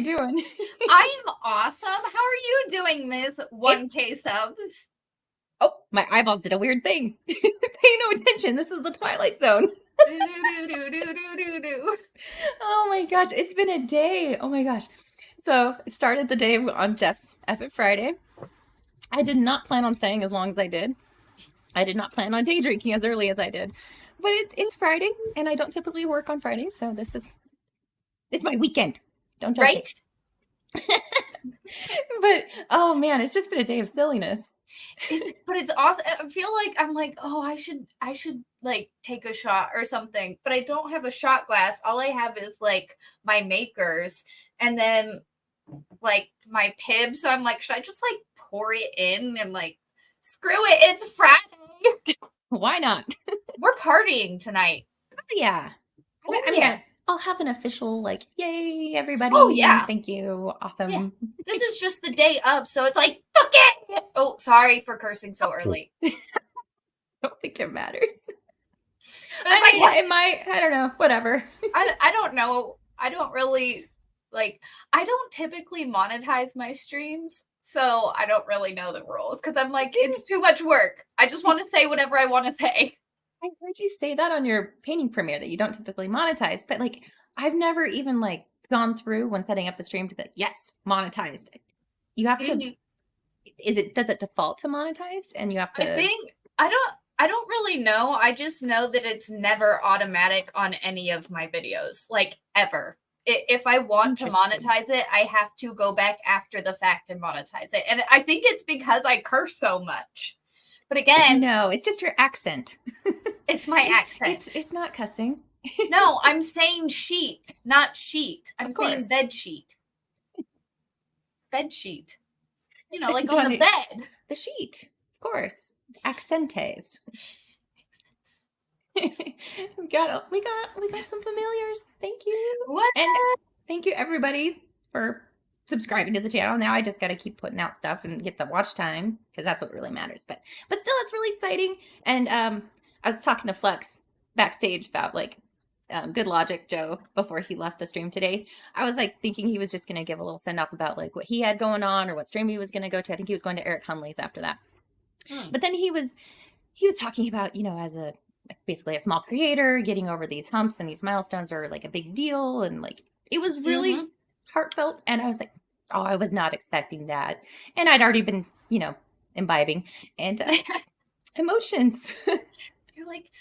doing? I am awesome. How are you doing, Miss 1K subs? Oh, my eyeballs did a weird thing. Pay no attention. This is the Twilight Zone. Oh my gosh, it's been a day. Oh my gosh. So, started the day on Jeff's F Friday. I did not plan on staying as long as I did. I did not plan on day drinking as early as I did. But it's Friday, and I don't typically work on Fridays, so it's my weekend. Don't judge Right? me. But oh man, it's just been a day of silliness. But it's awesome. I feel like I'm like, oh, I should like take a shot or something, but I don't have a shot glass. All I have is like my makers and then like my pib. So I'm like, should I just like pour it in and like screw it? It's Friday. Why not? We're partying tonight. Oh, yeah. I mean, I'll have an official like, yay, everybody. Oh, yeah. Thank you. Awesome. Yeah. This is just the day of, so it's like, fuck it. Oh, sorry for cursing so early. I don't think it matters. I mean, it might. I don't know. Whatever. I don't know. I don't really like. I don't typically monetize my streams, so I don't really know the rules because I'm like, it's too much work. I just want to say whatever I want to say. I heard you say that on your painting premiere that you don't typically monetize, but like I've never even like gone through when setting up the stream to be like, yes, monetized. You have to. Does it default to monetized and you have to? I think I don't really know. I just know that it's never automatic on any of my videos, like ever. If I want to monetize it, I have to go back after the fact and monetize it. And I think it's because I curse so much. But again, no, it's just your accent. It's my accent. It's not cussing. No, I'm saying sheet, not sheet. I'm saying bed sheet. Bed sheet. You know, like on the bed. The sheet, of course. Accentes. we got some familiars. Thank you. What? And thank you everybody for subscribing to the channel. Now I just got to keep putting out stuff and get the watch time because that's what really matters. But still, it's really exciting. And I was talking to Fluxx backstage about like Good Logic Joe before he left the stream today. I was like thinking he was just going to give a little send off about like what he had going on or what stream he was going to go to. I think he was going to Eric Hunley's after that. But then he was talking about, you know, as a basically a small creator, getting over these humps and these milestones are like a big deal. And like, it was really heartfelt. And I was like, oh, I was not expecting that. And I'd already been, you know, imbibing and emotions. You're like,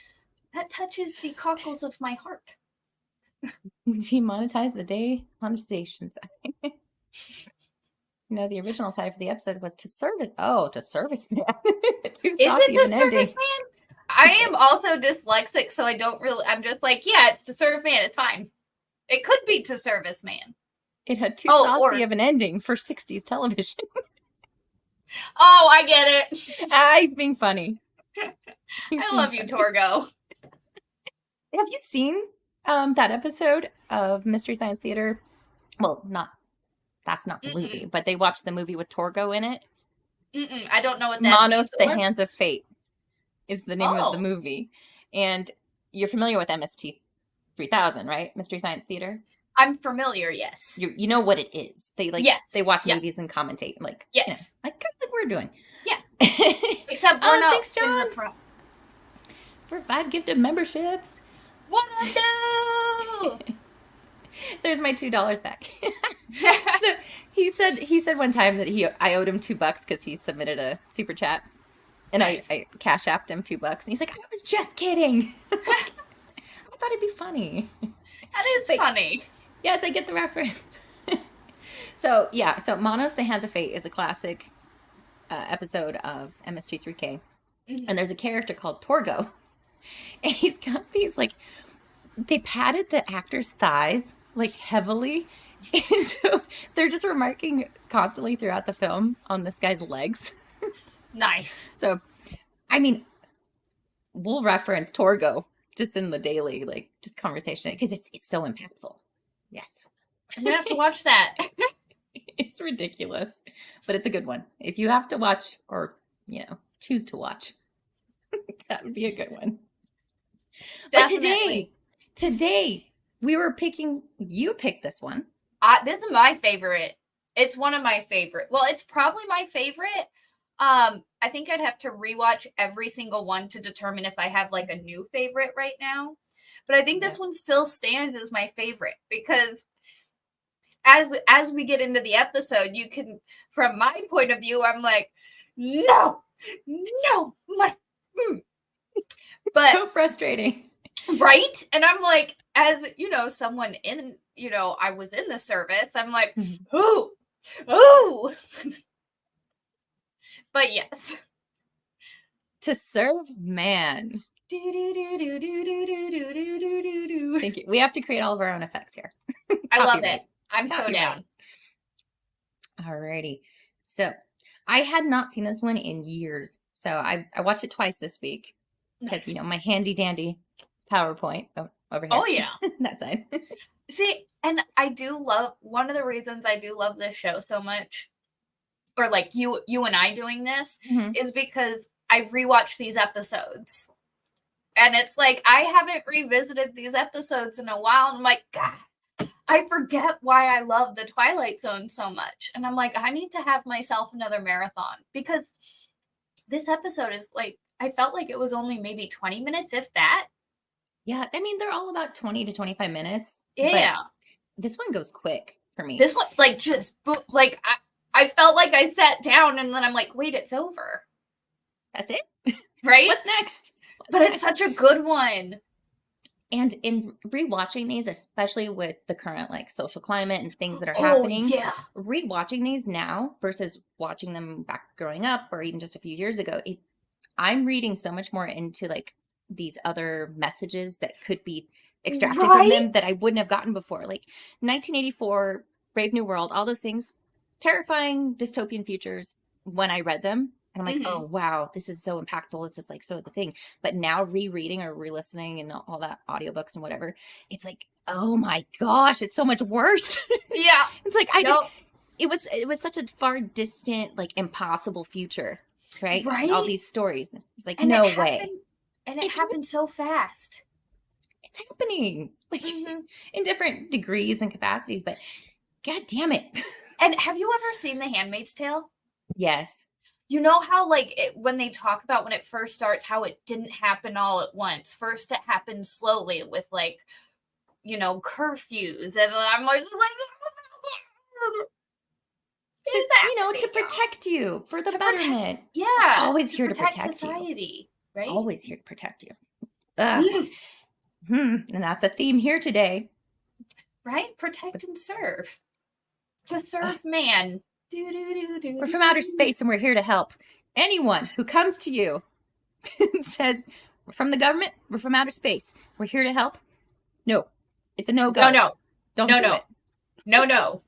that touches the cockles of my heart. He monetized the day conversations. You know, the original title for the episode was To Service Man. Is it To Service Man? I am also dyslexic, so I'm just like, yeah, it's To Serve Man. It's fine. It could be To Service Man. It had too saucy of an ending for 60s television. Oh, I get it. He's being funny. I love you, Torgo. Have you seen that episode of Mystery Science Theater? Well, that's not the movie, but they watched the movie with Torgo in it. I don't know what that Manos, the Hands of Fate is the name of the movie. And you're familiar with MST 3000, right? Mystery Science Theater? I'm familiar, yes. You know what it is. They they watch movies and commentate. Like, yes. You know, like kind of like we're doing. Yeah. Except we're not. Thanks, John. For 5 gifted memberships. What I do? There's my $2 back. So he said one time that I owed him $2 because he submitted a super chat, and I cash apped him $2, and he's like, I was just kidding. I thought it'd be funny. That is funny. Yes, I get the reference. So Manos, the Hands of Fate is a classic episode of MST3K, and there's a character called Torgo, and he's got these like, they patted the actor's thighs like heavily, and so they're just remarking constantly throughout the film on this guy's legs. Nice. So, I mean, we'll reference Torgo just in the daily like just conversation because it's so impactful. Yes, I'm gonna have to watch that. It's ridiculous, but it's a good one. If you have to watch or choose to watch, that would be a good one. Definitely. But today we were picking. You picked this one. This is my favorite. It's one of my favorite. Well, it's probably my favorite. I think I'd have to rewatch every single one to determine if I have like a new favorite right now. But I think this one still stands as my favorite because as we get into the episode, you can, from my point of view, I'm like, no, but so frustrating, right? And I'm like, as you know, someone in, I was in the service. I'm like, ooh. But yes, To Serve Man. Thank you. We have to create all of our own effects here. I love it. I'm so down. Alrighty. So I had not seen this one in years. So I watched it twice this week because, my handy dandy PowerPoint over here. Oh, yeah. That side. See, and I do love, one of the reasons I do love this show so much, or like you and I doing this, is because I rewatch these episodes. And it's like, I haven't revisited these episodes in a while. And I'm like, God, I forget why I love the Twilight Zone so much. And I'm like, I need to have myself another marathon because this episode is like, I felt like it was only maybe 20 minutes, if that. Yeah. I mean, they're all about 20 to 25 minutes. Yeah. This one goes quick for me. This one, like, just, like, I felt like I sat down and then I'm like, wait, it's over. That's it? Right? What's next? It's such a good one. And in rewatching these, especially with the current like social climate and things that are happening, rewatching these now versus watching them back growing up or even just a few years ago, I'm reading so much more into like these other messages that could be extracted from them that I wouldn't have gotten before. Like 1984, Brave New World, all those things, terrifying dystopian futures when I read them. And I'm like, oh, wow, this is so impactful. This is like so the thing. But now rereading or re-listening and all that audiobooks and whatever, it's like, oh my gosh, it's so much worse. Yeah. It's like, it was such a far distant, like impossible future, right? Right. All these stories. It's like, and no way. And it happened so fast. It's happening like in different degrees and capacities, but God damn it. And have you ever seen The Handmaid's Tale? Yes. You know how, like, when they talk about when it first starts, how it didn't happen all at once. First, it happened slowly with, like, curfews. And I'm like, to protect you for the betterment. Yeah. Always here to protect society, you. Right? Always here to protect you. And that's a theme here today. Right? Protect and serve. To serve man. We're from outer space and we're here to help. Anyone who comes to you and says, we're from the government, we're from outer space, we're here to help. No, it's a no-go. No. Don't do it. No.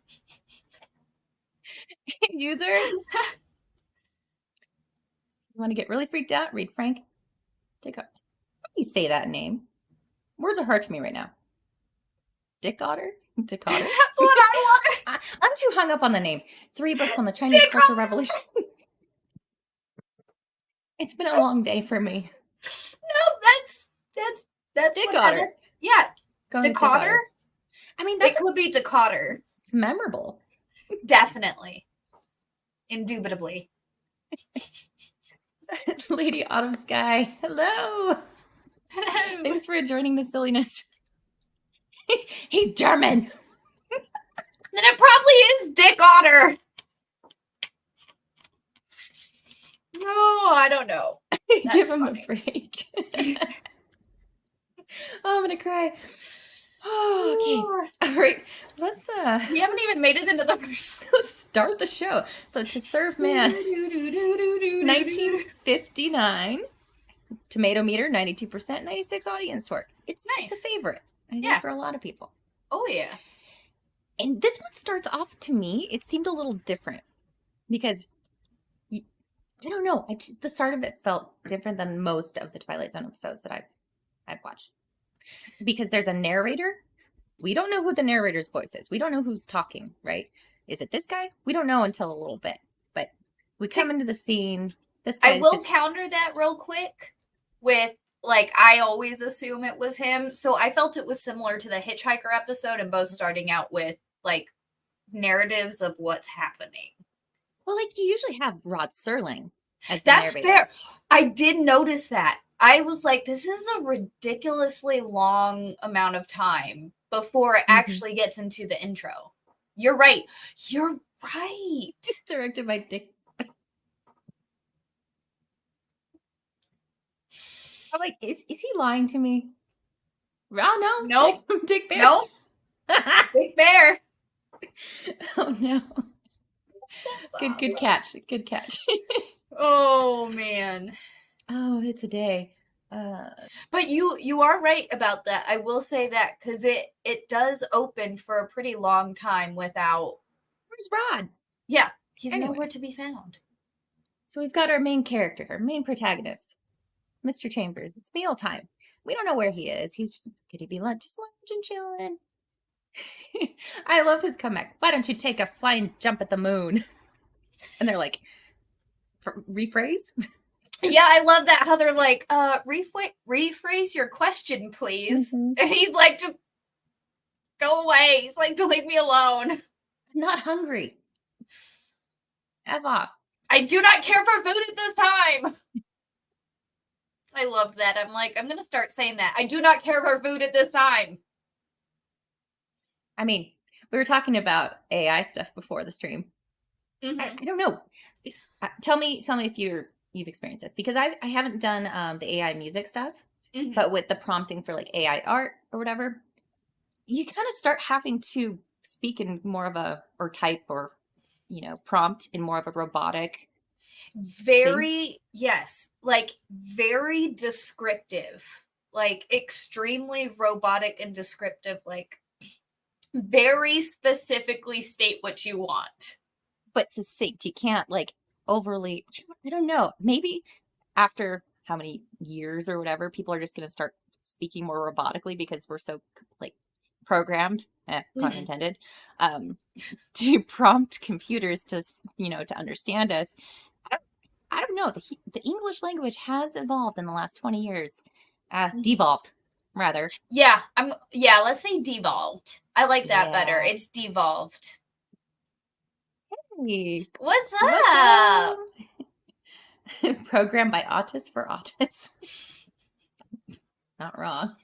User, you want to get really freaked out? Read Frank. How do you say that name? Words are hard for me right now. Dick Otter? That's what I want. I'm too hung up on the name. 3 books on the Chinese Cultural Revolution. It's been a long day for me. No, that's Dick Otter. Yeah. Decoder? I mean, it could be Decoder. It's memorable. Definitely. Indubitably. Lady Autumn Sky. Hello. Thanks for joining the silliness. He's German. Then it probably is Dick Otter. No, I don't know. Give him a break. I'm gonna cry. Oh, okay. All right. Let's we haven't even made it into the first. Let's start the show. So To Serve Man. 1959. Tomato meter 92%, 96 audience score. It's nice. It's a favorite. I think for a lot of people. Oh yeah. And this one starts off, to me, it seemed a little different because I don't know. The start of it felt different than most of the Twilight Zone episodes that I've watched. Because there's a narrator. We don't know who the narrator's voice is. We don't know who's talking, right? Is it this guy? We don't know until a little bit. But we come into the scene. This guy counter that real quick with, like, I always assume it was him. So I felt it was similar to the Hitchhiker episode and both starting out with, like, narratives of what's happening. Well, like you usually have Rod Serling as the That's narrator. fair. I did notice that. I was like, this is a ridiculously long amount of time before it actually gets into the intro. You're right. You're right. Directed by Dick. I'm like, is he lying to me? Oh no, Nope. Dick Bear. No. Big Bear. Oh no. That's Good catch. Good catch. Oh man. Oh, it's a day. But you are right about that. I will say that because it does open for a pretty long time without. Where's Rod? Yeah, he's Anyway. nowhere to be found. So we've got our main character, our main protagonist, Mr. Chambers. It's mealtime. We don't know where he is. He's just, could he be just lunch and chilling? I love his comeback. Why don't you take a flying jump at the moon? And they're like, rephrase? Yeah, I love that how they're like, rephrase your question, please. Mm-hmm. And he's like, just go away. He's like, leave me alone. I'm not hungry. F off. I do not care for food at this time. I love that. I'm like, I'm going to start saying that. I do not care for food at this time. I mean, we were talking about AI stuff before the stream. Mm-hmm. I don't know. Tell me if you've experienced this, because I haven't done the AI music stuff, but with the prompting for like AI art or whatever, you kind of start having to speak in more of a, or type, or prompt in more of a robotic. Yes, like very descriptive, like extremely robotic and descriptive, like very specifically state what you want. But succinct. You can't like overly, I don't know, maybe after how many years or whatever, people are just going to start speaking more robotically because we're so like programmed, pun intended, to prompt computers to, to understand us. I don't know. The English language has evolved in the last 20 years. Devolved, rather. Yeah, let's say devolved. I like that better. It's devolved. Hey, what's up? Programmed by autists for autists. Not wrong.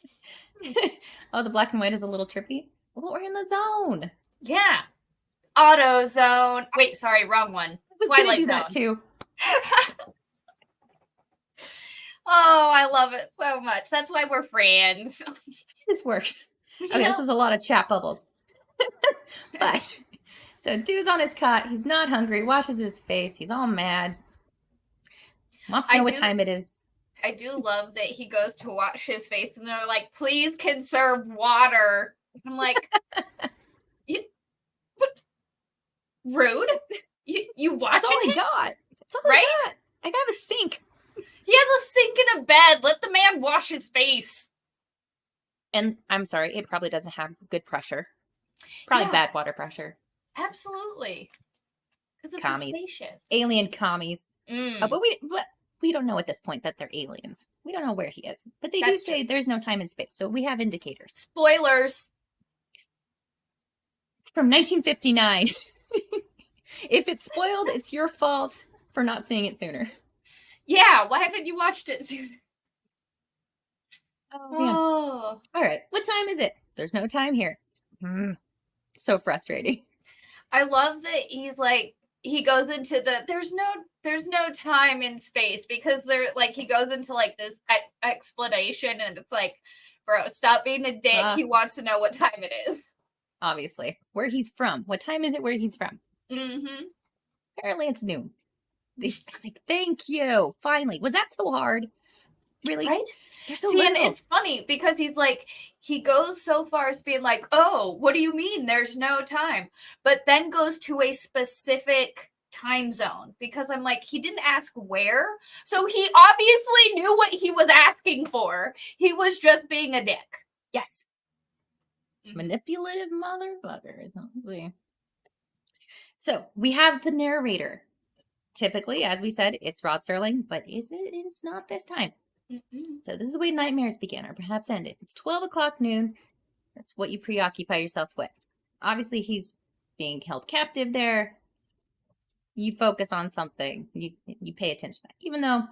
Oh, the black and white is a little trippy. Well, we're in the zone. Yeah. Auto zone. Wait, sorry, wrong one. I was Twilight gonna do zone. that too. Oh, I love it so much. That's why we're friends. This works. Okay, this is a lot of chat bubbles. But so dude's on his cot. He's not hungry. Washes his face. He's all mad. Wants to know what time it is. I do love that he goes to wash his face and they're like, please conserve water. I'm like, rude. You watching That's all I got. That's all I got. I got a sink. He has a sink in a bed. Let the man wash his face. And I'm sorry, it probably doesn't have good pressure. Probably bad water pressure. Absolutely. Because it's commies. a spaceship. Alien commies. But we don't know at this point that they're aliens. We don't know where he is. But they do say there's no time and space. So we have indicators. Spoilers. It's from 1959. If it's spoiled, it's your fault for not seeing it sooner. Yeah, why haven't you watched it sooner? Oh. All right. What time is it? There's no time here. So frustrating. I love that he's like, he goes into there's no time in space, because they're like, he goes into like this explanation and it's like, bro, stop being a dick. He wants to know what time it is. Obviously. Where he's from. What time is it where he's from? Apparently it's noon. It's like, thank you. Finally. Was that so hard? Really? Right? So See, and it's funny because he's like, he goes so far as being like, oh, what do you mean there's no time? But then goes to a specific time zone, because I'm like, he didn't ask where. So he obviously knew what he was asking for. He was just being a dick. Yes. Manipulative motherfuckers. Let's see. So we have the narrator. Typically, as we said, it's Rod Serling, but it's not this time. So this is the way nightmares begin, or perhaps end. If it's 12 o'clock noon, that's what you preoccupy yourself with. Obviously, he's being held captive there, you focus on something. You pay attention to that. Even though,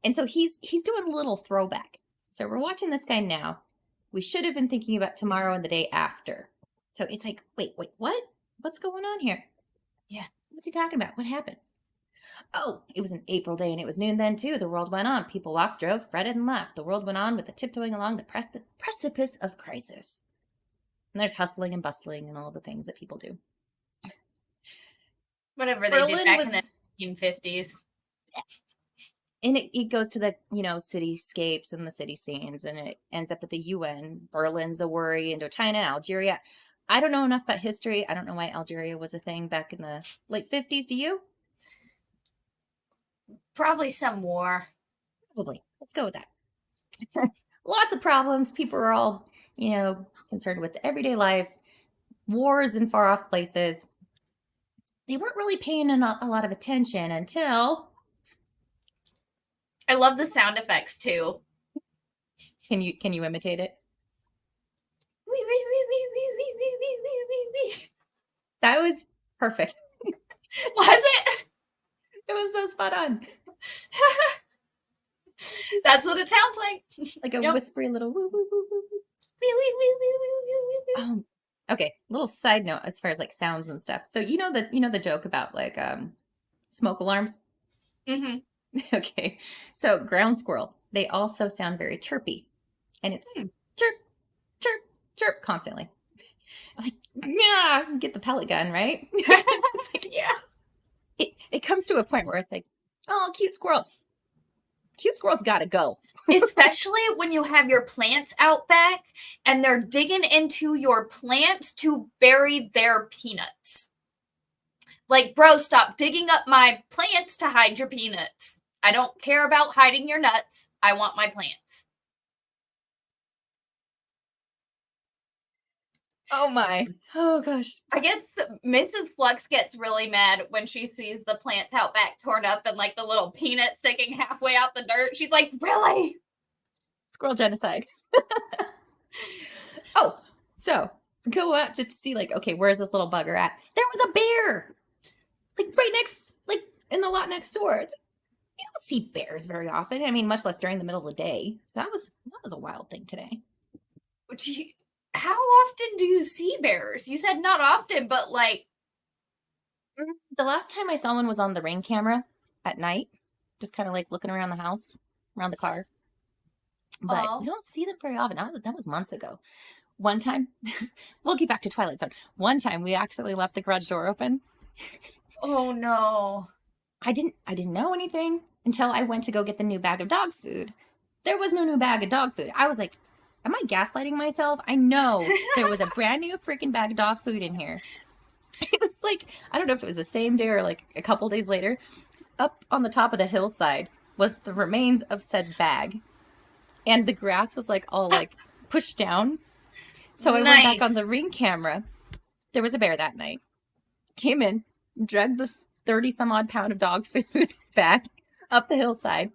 and so he's doing a little throwback. So we're watching this guy now. We should have been thinking about tomorrow and the day after. So it's like, wait, what? What's going on here? Yeah. What's he talking about? What happened? Oh, it was an April day and it was noon then too. The world went on. People walked, drove, fretted, and laughed. The world went on with the tiptoeing along the precipice of crisis. And there's hustling and bustling and all the things that people do. Whatever they did back in the 1950s. And it goes to the, cityscapes and the city scenes, and it ends up at the UN. Berlin's a worry, Indochina, Algeria. I don't know enough about history. I don't know why Algeria was a thing back in the late 50s. Do you? Probably some war. Probably. Let's go with that. Lots of problems. People are all, concerned with everyday life, wars in far off places. They weren't really paying a lot of attention until... I love the sound effects too. Can you imitate it? That was perfect. Was it? It was so spot on. That's what it sounds like. Like a whispery little woo woo woo woo. Okay, little side note as far as like sounds and stuff. So you know the joke about like smoke alarms? Mm-hmm. Okay. So ground squirrels, they also sound very chirpy. And it's chirp, chirp, chirp constantly. Like, yeah, get the pellet gun, right? It's like, yeah. It comes to a point where it's like, oh, cute squirrel. Cute squirrel's got to go. Especially when you have your plants out back and they're digging into your plants to bury their peanuts. Like, bro, stop digging up my plants to hide your peanuts. I don't care about hiding your nuts. I want my plants. Oh my. Oh gosh. I guess Mrs. Fluxx gets really mad when she sees the plants out back torn up and like the little peanut sticking halfway out the dirt. She's like, really? Squirrel genocide. Oh, so go out to see like, okay, where's this little bugger at? There was a bear. Like right next, like in the lot next door. It's, you don't see bears very often. I mean, much less during the middle of the day. So that was a wild thing today. How often do you see bears? You said not often, but like... The last time I saw one was on the Ring camera at night. Just kind of like looking around the house, around the car. But we don't see them very often. That was months ago. One time, we'll get back to Twilight Zone. One time we accidentally left the garage door open. Oh no. I didn't know anything until I went to go get the new bag of dog food. There was no new bag of dog food. I was like, am I gaslighting myself? I know there was a brand new freaking bag of dog food in here. It was like, I don't know if it was the same day or like a couple days later. Up on the top of the hillside was the remains of said bag. And the grass was like all like pushed down. So I went back on the Ring camera. There was a bear that night. Came in, dragged the 30 some odd pound of dog food back up the hillside,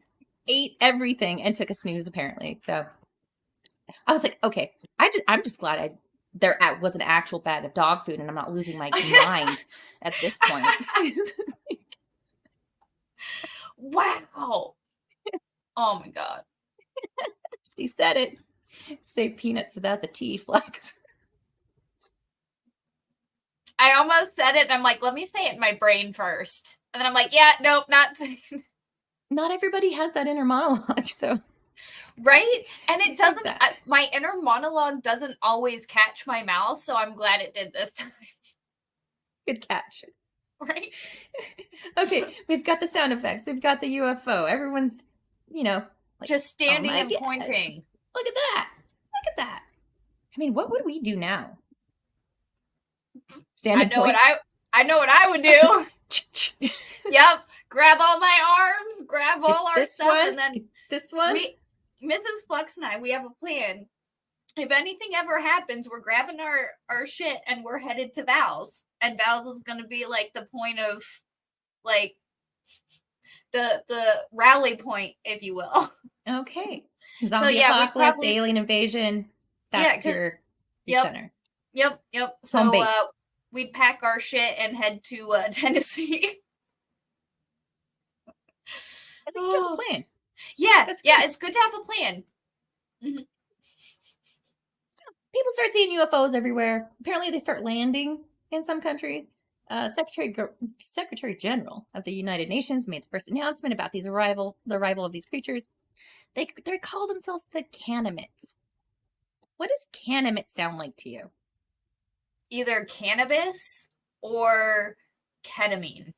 ate everything, and took a snooze apparently. So I was like, okay, I'm just glad there was an actual bag of dog food and I'm not losing my mind at this point. Wow. Oh my God. She said it. Say peanuts without the T, Fluxx. I almost said it and I'm like, let me say it in my brain first. And then I'm like, yeah, nope, not saying. Not everybody has that inner monologue, so. Right? And it doesn't, my inner monologue doesn't always catch my mouth, so I'm glad it did this time. Good catch. Right? Okay, we've got the sound effects. We've got the UFO. Everyone's, like, just standing and God. pointing. Look at that. Look at that. I mean, what would we do now? Stand and point? I know what I would do. Yep. Grab all my arms, grab all our stuff, and then this one. Mrs. Fluxx and I, we have a plan. If anything ever happens, we're grabbing our shit and we're headed to Val's. And Val's is gonna be like the point of like the rally point, if you will. Okay. Zombie apocalypse, alien invasion. That's your center. Yep. Home base. we'd pack our shit and head to Tennessee. At least you have a plan. Yeah, That's yeah, good. it's good to have a plan. Mhm. So people start seeing UFOs everywhere. Apparently, they start landing in some countries. Secretary General of the United Nations made the first announcement about the arrival of these creatures. They call themselves the Canamits. What does Canamit sound like to you? Either cannabis or ketamine.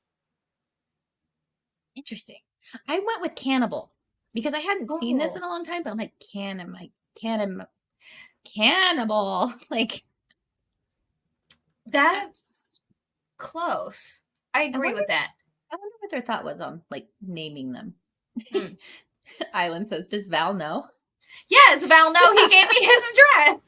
Interesting. I went with cannibal because I hadn't seen this in a long time, but I'm like, Canamites, cannibal. Like, that's close. I agree with that. I wonder what their thought was on like naming them. Island says, does Val know? Yes, Val, no, he gave me his address.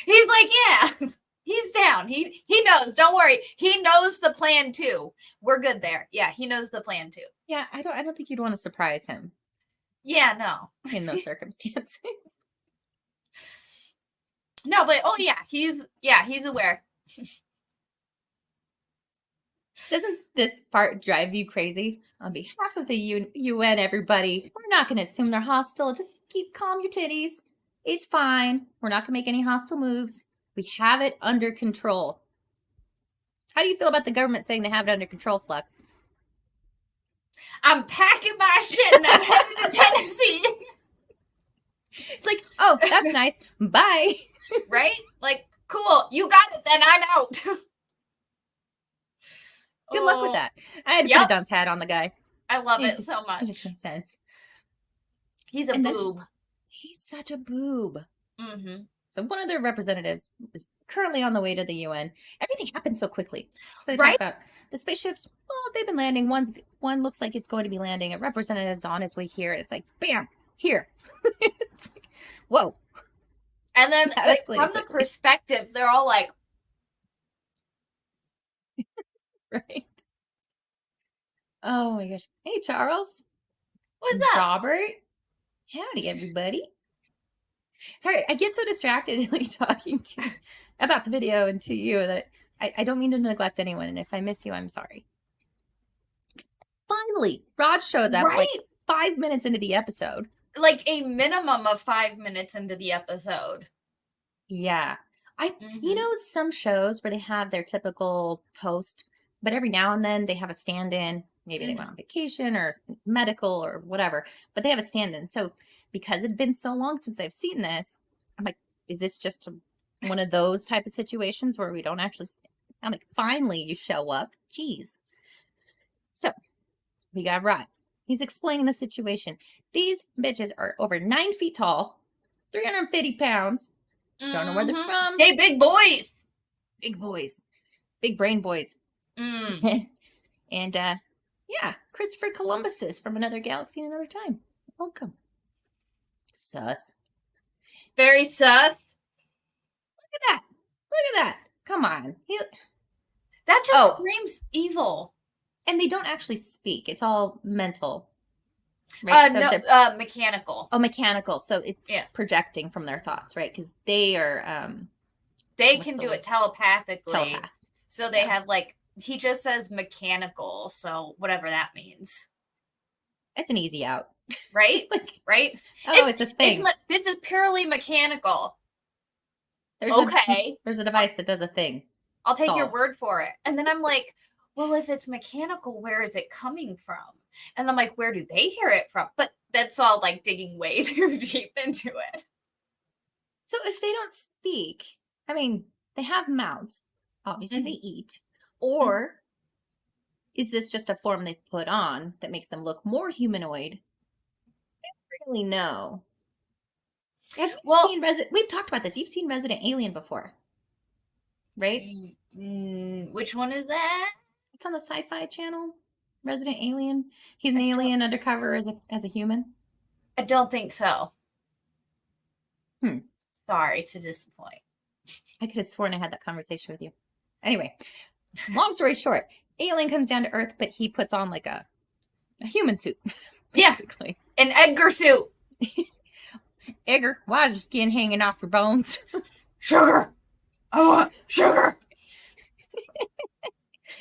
He's like, yeah, he's down. He knows. Don't worry. He knows the plan too. We're good there. Yeah, he knows the plan too. Yeah, I don't think you'd want to surprise him. Yeah, no. In those circumstances. No, but oh yeah, he's aware. Doesn't this part drive you crazy? On behalf of the UN, everybody, we're not going to assume they're hostile. Just keep calm your titties. It's fine. We're not going to make any hostile moves. We have it under control. How do you feel about the government saying they have it under control, Fluxx? I'm packing my shit and I'm heading to Tennessee. It's like, oh, that's nice. Bye. Right? Like, cool. You got it. Then I'm out. Good luck with that. I had to put a dunce hat on the guy. I love it so much. It just makes sense. He's a boob. He's such a boob. Mm-hmm. So one of their representatives is currently on the way to the UN. Everything happens so quickly. So they talk about the spaceships. Well, they've been landing. One looks like it's going to be landing. A representative's on his way here. It's like, bam, here. It's like, whoa. And then from the perspective, they're all like, right. Oh my gosh. Hey, Charles. What's up? Robert. Howdy, everybody. Sorry, I get so distracted like talking to about the video and to you that I don't mean to neglect anyone. And if I miss you, I'm sorry. Finally, Rod shows up like 5 minutes into the episode. Like a minimum of 5 minutes into the episode. Yeah. You know, some shows where they have their typical host, but every now and then they have a stand-in. Maybe they went on vacation or medical or whatever, but they have a stand-in. So because it'd been so long since I've seen this, I'm like, is this just one of those type of situations where we don't actually, I'm like, finally you show up. Jeez. So we got Rod. He's explaining the situation. These bitches are over 9 feet tall, 350 pounds. Don't know where they're from. Hey, big boys. Big boys. Big brain boys. And yeah, Christopher Columbus is from another galaxy and another time. Welcome. Sus. Very sus. Look at that. Look at that. Come on. That just screams evil. And they don't actually speak. It's all mental. Right? No, mechanical. Oh, mechanical. So it's projecting from their thoughts, right? Because they are... they can do it telepathically. Telepaths. So they have like... He just says mechanical, so whatever that means. It's an easy out. Right? Right? Oh, it's a thing. This is purely mechanical. There's a device that does a thing. I'll take your word for it. And then I'm like, well, if it's mechanical, where is it coming from? And I'm like, where do they hear it from? But that's all like digging way too deep into it. So if they don't speak, I mean, they have mouths. Obviously, they eat. Or is this just a form they've put on that makes them look more humanoid? I don't really know. Have you seen We've talked about this. You've seen Resident Alien before, right? Which one is that? It's on the Sci-Fi Channel. Resident Alien. He's an alien undercover as a human. I don't think so. Sorry to disappoint. I could have sworn I had that conversation with you. Anyway, long story short, alien comes down to Earth, but he puts on like a human suit. Basically. Yeah, an Edgar suit. Edgar, why is your skin hanging off your bones? Sugar. I want sugar.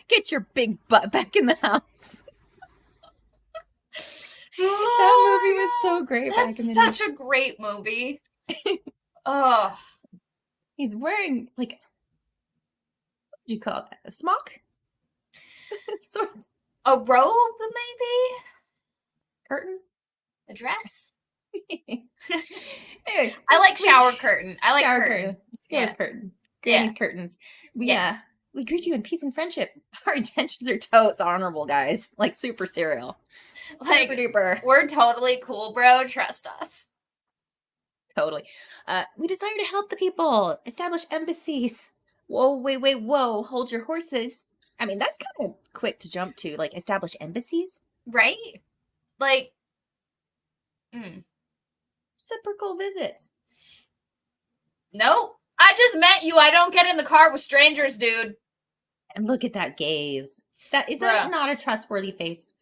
Get your big butt back in the house. That movie was so great back in the day. That's such a great movie. Oh. He's wearing, like, what would you call that? A smock? A robe, maybe? Curtain? A dress? Anyway, I like shower curtain. I like shower curtain. Let's go with curtain. Granny's curtains. We greet you in peace and friendship. Our intentions are totes honorable, guys. Like super cereal. Super duper. We're totally cool, bro. Trust us. Totally. We desire to help the people. Establish embassies. Whoa, wait, whoa. Hold your horses. I mean, that's kind of quick to jump to. Like, establish embassies? Right? Like, reciprocal visits. Nope. I just met you. I don't get in the car with strangers, dude. And look at that gaze. That not a trustworthy face?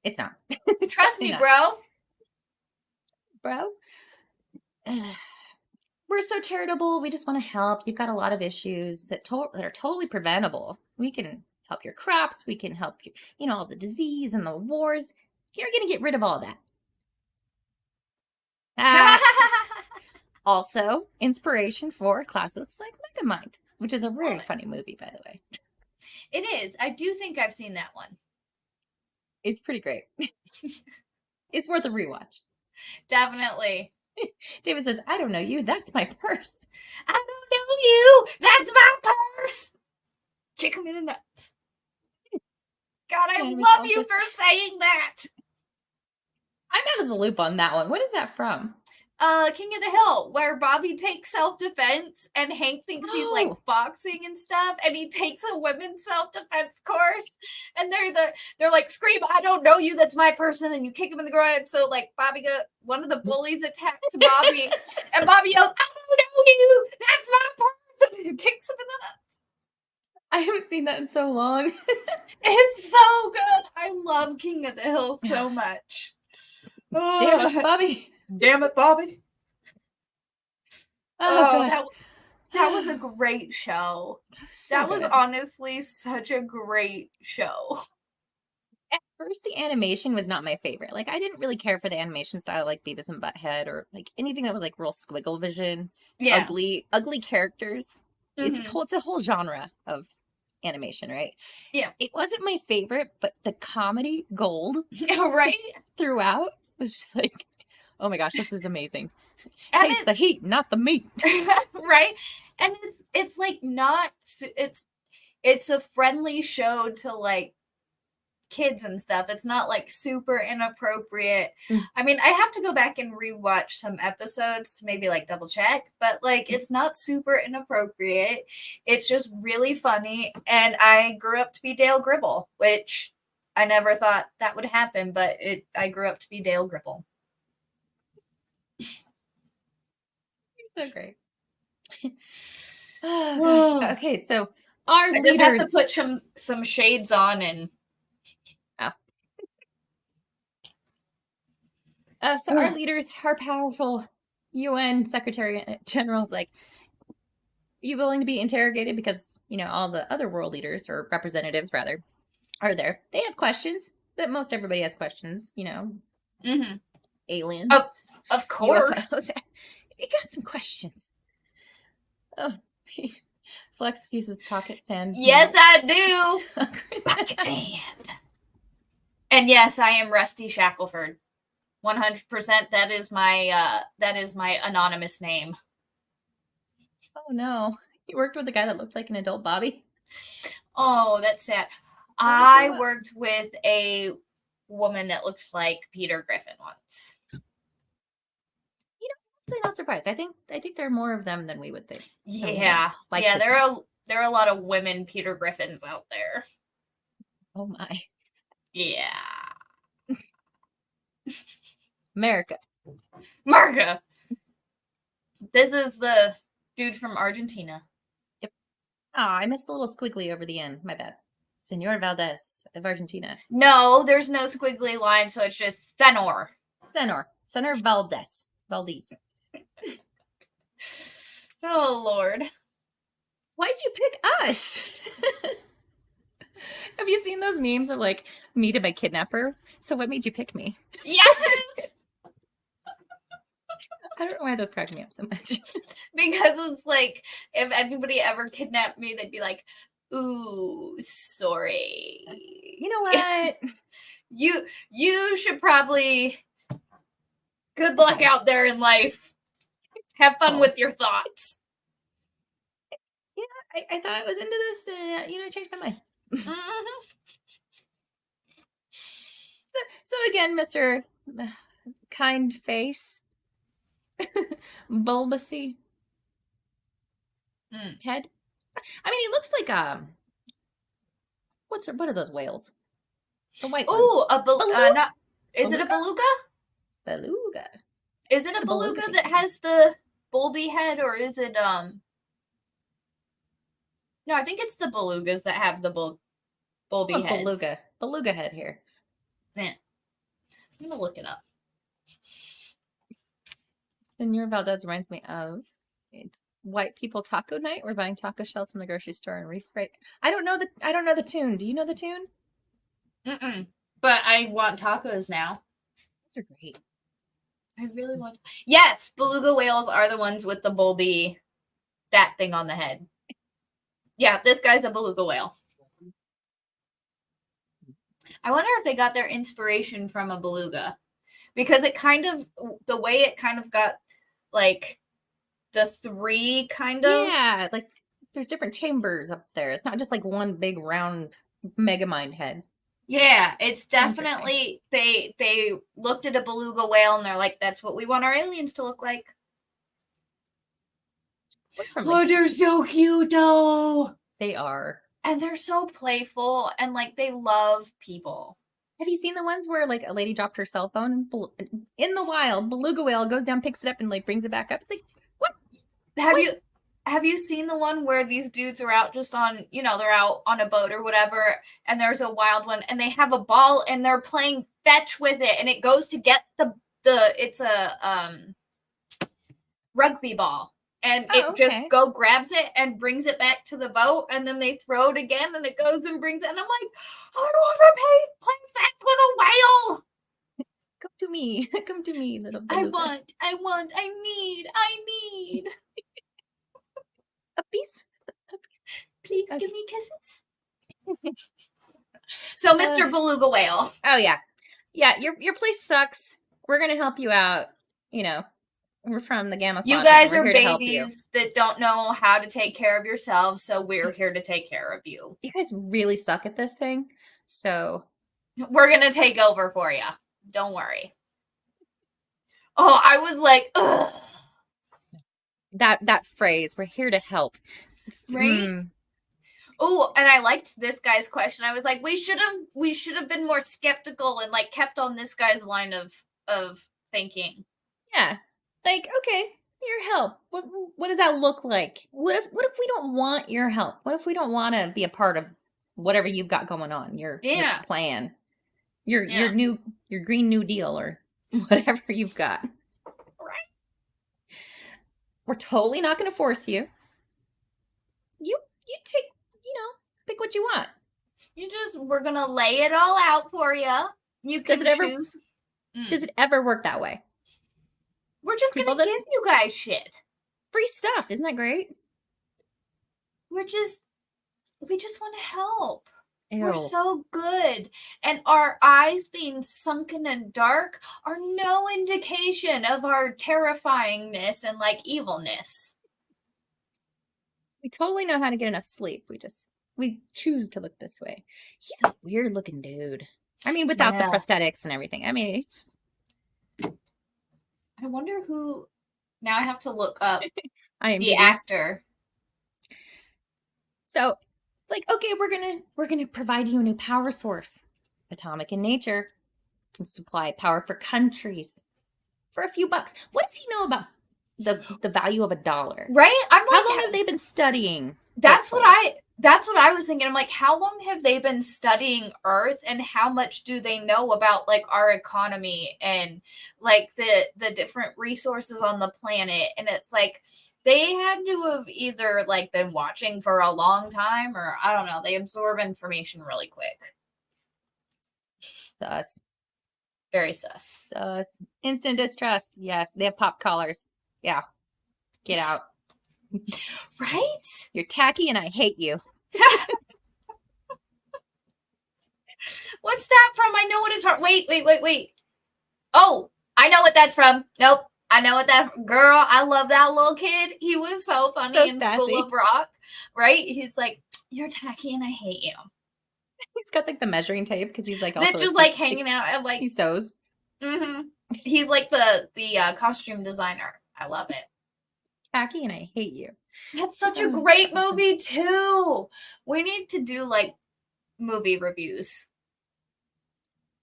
It's not. Trust me, bro. Bro. We're so charitable. We just want to help. You've got a lot of issues that are totally preventable. We can help your crops. We can help you, all the disease and the wars. You're going to get rid of all that. Also, inspiration for classics like Megamind, which is a very funny movie, by the way. It is. I do think I've seen that one. It's pretty great. It's worth a rewatch. Definitely. David says, I don't know you. That's my purse. I don't know you. That's my purse. Kick him in the nuts. God, I love you for saying that. I'm out of the loop on that one. What is that from? King of the Hill, where Bobby takes self-defense and Hank thinks he's like boxing and stuff, and he takes a women's self-defense course, and they're like, scream, I don't know you, that's my person, and you kick him in the groin. So like one of the bullies attacks Bobby, and Bobby yells, I don't know you, that's my person, and he kicks him in the nuts. I haven't seen that in so long. It's so good. I love King of the Hill so much. Damn it, Bobby. Damn it, Bobby. Oh gosh. That was a great show. That was honestly such a great show. At first, the animation was not my favorite. Like, I didn't really care for the animation style like Beavis and Butthead or like anything that was like real squiggle vision. Yeah. Ugly characters. Mm-hmm. It's a whole genre of animation, right? Yeah. It wasn't my favorite, but the comedy gold right throughout was just like, oh my gosh, this is amazing. Taste the heat, not the meat. Right? And it's like not it's a friendly show to like kids and stuff. It's not like super inappropriate. I mean, I have to go back and rewatch some episodes to maybe like double check, but like it's not super inappropriate. It's just really funny. And I grew up to be Dale Gribble, which I never thought that would happen, but I grew up to be Dale Gribble. You're so great. Oh gosh. Okay, so our leaders just have to put some shades on and so our leaders, our powerful UN Secretary General's like, you willing to be interrogated? Because, all the other world leaders or representatives rather are there. They have questions that most everybody has questions, Mm-hmm. Aliens. Of course. UFOs. You got some questions. Oh, Fluxx uses pocket sand. Yes, I do. Pocket sand. And yes, I am Rusty Shackelford. 100%. That is my anonymous name. Oh no. You worked with a guy that looked like an adult Bobby? Oh, that's sad. I worked with a woman that looks like Peter Griffin once. I'm actually not surprised. I think there are more of them than we would think. Yeah. There are a lot of women Peter Griffins out there. Oh my. Yeah. America. This is the dude from Argentina. Yep. Oh, I missed the little squiggly over the end. My bad. Senor Valdez of Argentina. No, there's no squiggly line, so it's just Senor Valdez. Valdez. Oh, Lord. Why'd you pick us? Have you seen those memes of like me to my kidnapper? So what made you pick me? Yes. I don't know why those crack me up so much. Because it's like, if anybody ever kidnapped me, they'd be like, ooh, sorry. You know what? You should probably, good luck Okay. out there in life. Have fun Oh. with your thoughts. Yeah, I thought I was into this and, I changed my mind. Mhm. So again, Mr. Kind Face, bulbousy head. I mean, he looks like what are those whales? The white Ooh, ones. Beluga. not, is it a Beluga? beluga? Beluga. Is it a beluga that has the bulby head, or is it no, I think it's the belugas that have the bulby heads. Beluga head here. Yeah. I'm gonna look it up. Senor Valdez reminds me of it's white people taco night. We're buying taco shells from the grocery store and refried. I don't know the tune. Do you know the tune? Mm-mm. But I want tacos now. Those are great. I really want. Yes, beluga whales are the ones with the bulby, that thing on the head. Yeah, this guy's a beluga whale. I wonder if they got their inspiration from a beluga, because it kind of, the way it kind of got like the three kind of. Yeah, like there's different chambers up there. It's not just like one big round megamind head. Yeah, it's definitely they looked at a beluga whale and they're like, that's what we want our aliens to look like. Oh, they're so cute though. They are. And they're so playful and like they love people. Have you seen the ones where like a lady dropped her cell phone in the wild? Beluga whale goes down, picks it up, and like brings it back up. It's like, what? Have you seen the one where these dudes are out just on, they're out on a boat or whatever, and there's a wild one and they have a ball and they're playing fetch with it and it goes to get it's a rugby ball. And it just grabs it and brings it back to the boat, and then they throw it again, and it goes and brings it. And I'm like, I don't want to play fetch with a whale. Come to me, little beluga. I need. A piece. Please give me kisses. So, Mr. Beluga Whale. Oh yeah, your place sucks. We're gonna help you out. We're from the Gamma Quadrant. You guys are babies that don't know how to take care of yourselves, so we're here to take care of you. You guys really suck at this thing, so we're gonna take over for you. Don't worry. Oh, I was like, ugh. That phrase, we're here to help. Right? Oh, and I liked this guy's question. I was like, we should have been more skeptical and like kept on this guy's line of thinking. Yeah. Like, okay, your help. What does that look like? What if we don't want your help? What if we don't want to be a part of whatever you've got going on? Your plan. Your Green New Deal or whatever you've got. Right. We're totally not going to force you. You take, pick what you want. We're going to lay it all out for you. You can choose. Does it ever work that way? We're just going to give you guys shit. Free stuff. Isn't that great? We just want to help. Ew. We're so good. And our eyes being sunken and dark are no indication of our terrifyingness and like evilness. We totally know how to get enough sleep. We choose to look this way. He's a weird looking dude. I mean, without the prosthetics and everything. I mean, I wonder who. Now I have to look up the actor. So it's like, okay, we're gonna provide you a new power source. Atomic in nature, can supply power for countries for a few bucks. What does he know about the value of $1? Right? I'm like, how long have they been studying? That's what I was thinking. I'm like, how long have they been studying Earth, and how much do they know about like our economy and like the different resources on the planet? And it's like, They had to have either like been watching for a long time, or I don't know. They absorb information really quick. Sus. Very sus. Sus. Instant distrust. Yes. They have pop collars. Yeah. Get out. Right? You're tacky and I hate you. What's that from? I know what it's from. Wait. Oh, I know what that's from. Nope. I know what that girl. I love that little kid. He was so funny So in sassy. School of Rock, right? He's like, "You're tacky and I hate you." He's got like the measuring tape because he's like That's also just like hanging out and like he sews. Mm-hmm. He's like the costume designer. I love it. Tacky and I hate you. That's such a great movie too. We need to do like movie reviews.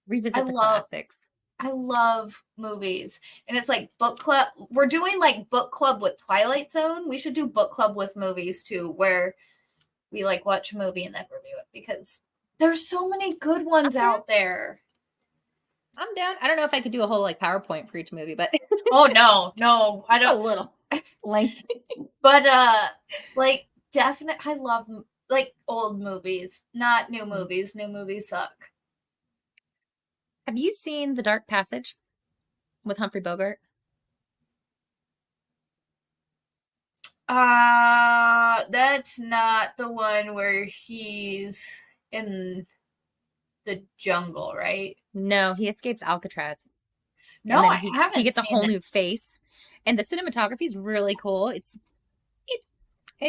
Revisit the classics. I love movies. And it's like book club. We're doing like book club with Twilight Zone. We should do book club with movies too, where we like watch a movie and then review it, because there's so many good ones out there. I'm down. I don't know if I could do a whole like PowerPoint for each movie, but oh no, I don't. A little lengthy. But like definitely, I love like old movies, not new movies. New movies suck. Have you seen The Dark Passage with Humphrey Bogart? That's not the one where he's in the jungle, right? No, he escapes Alcatraz. No, I haven't. He gets a whole it. new face, and the cinematography is really cool. It's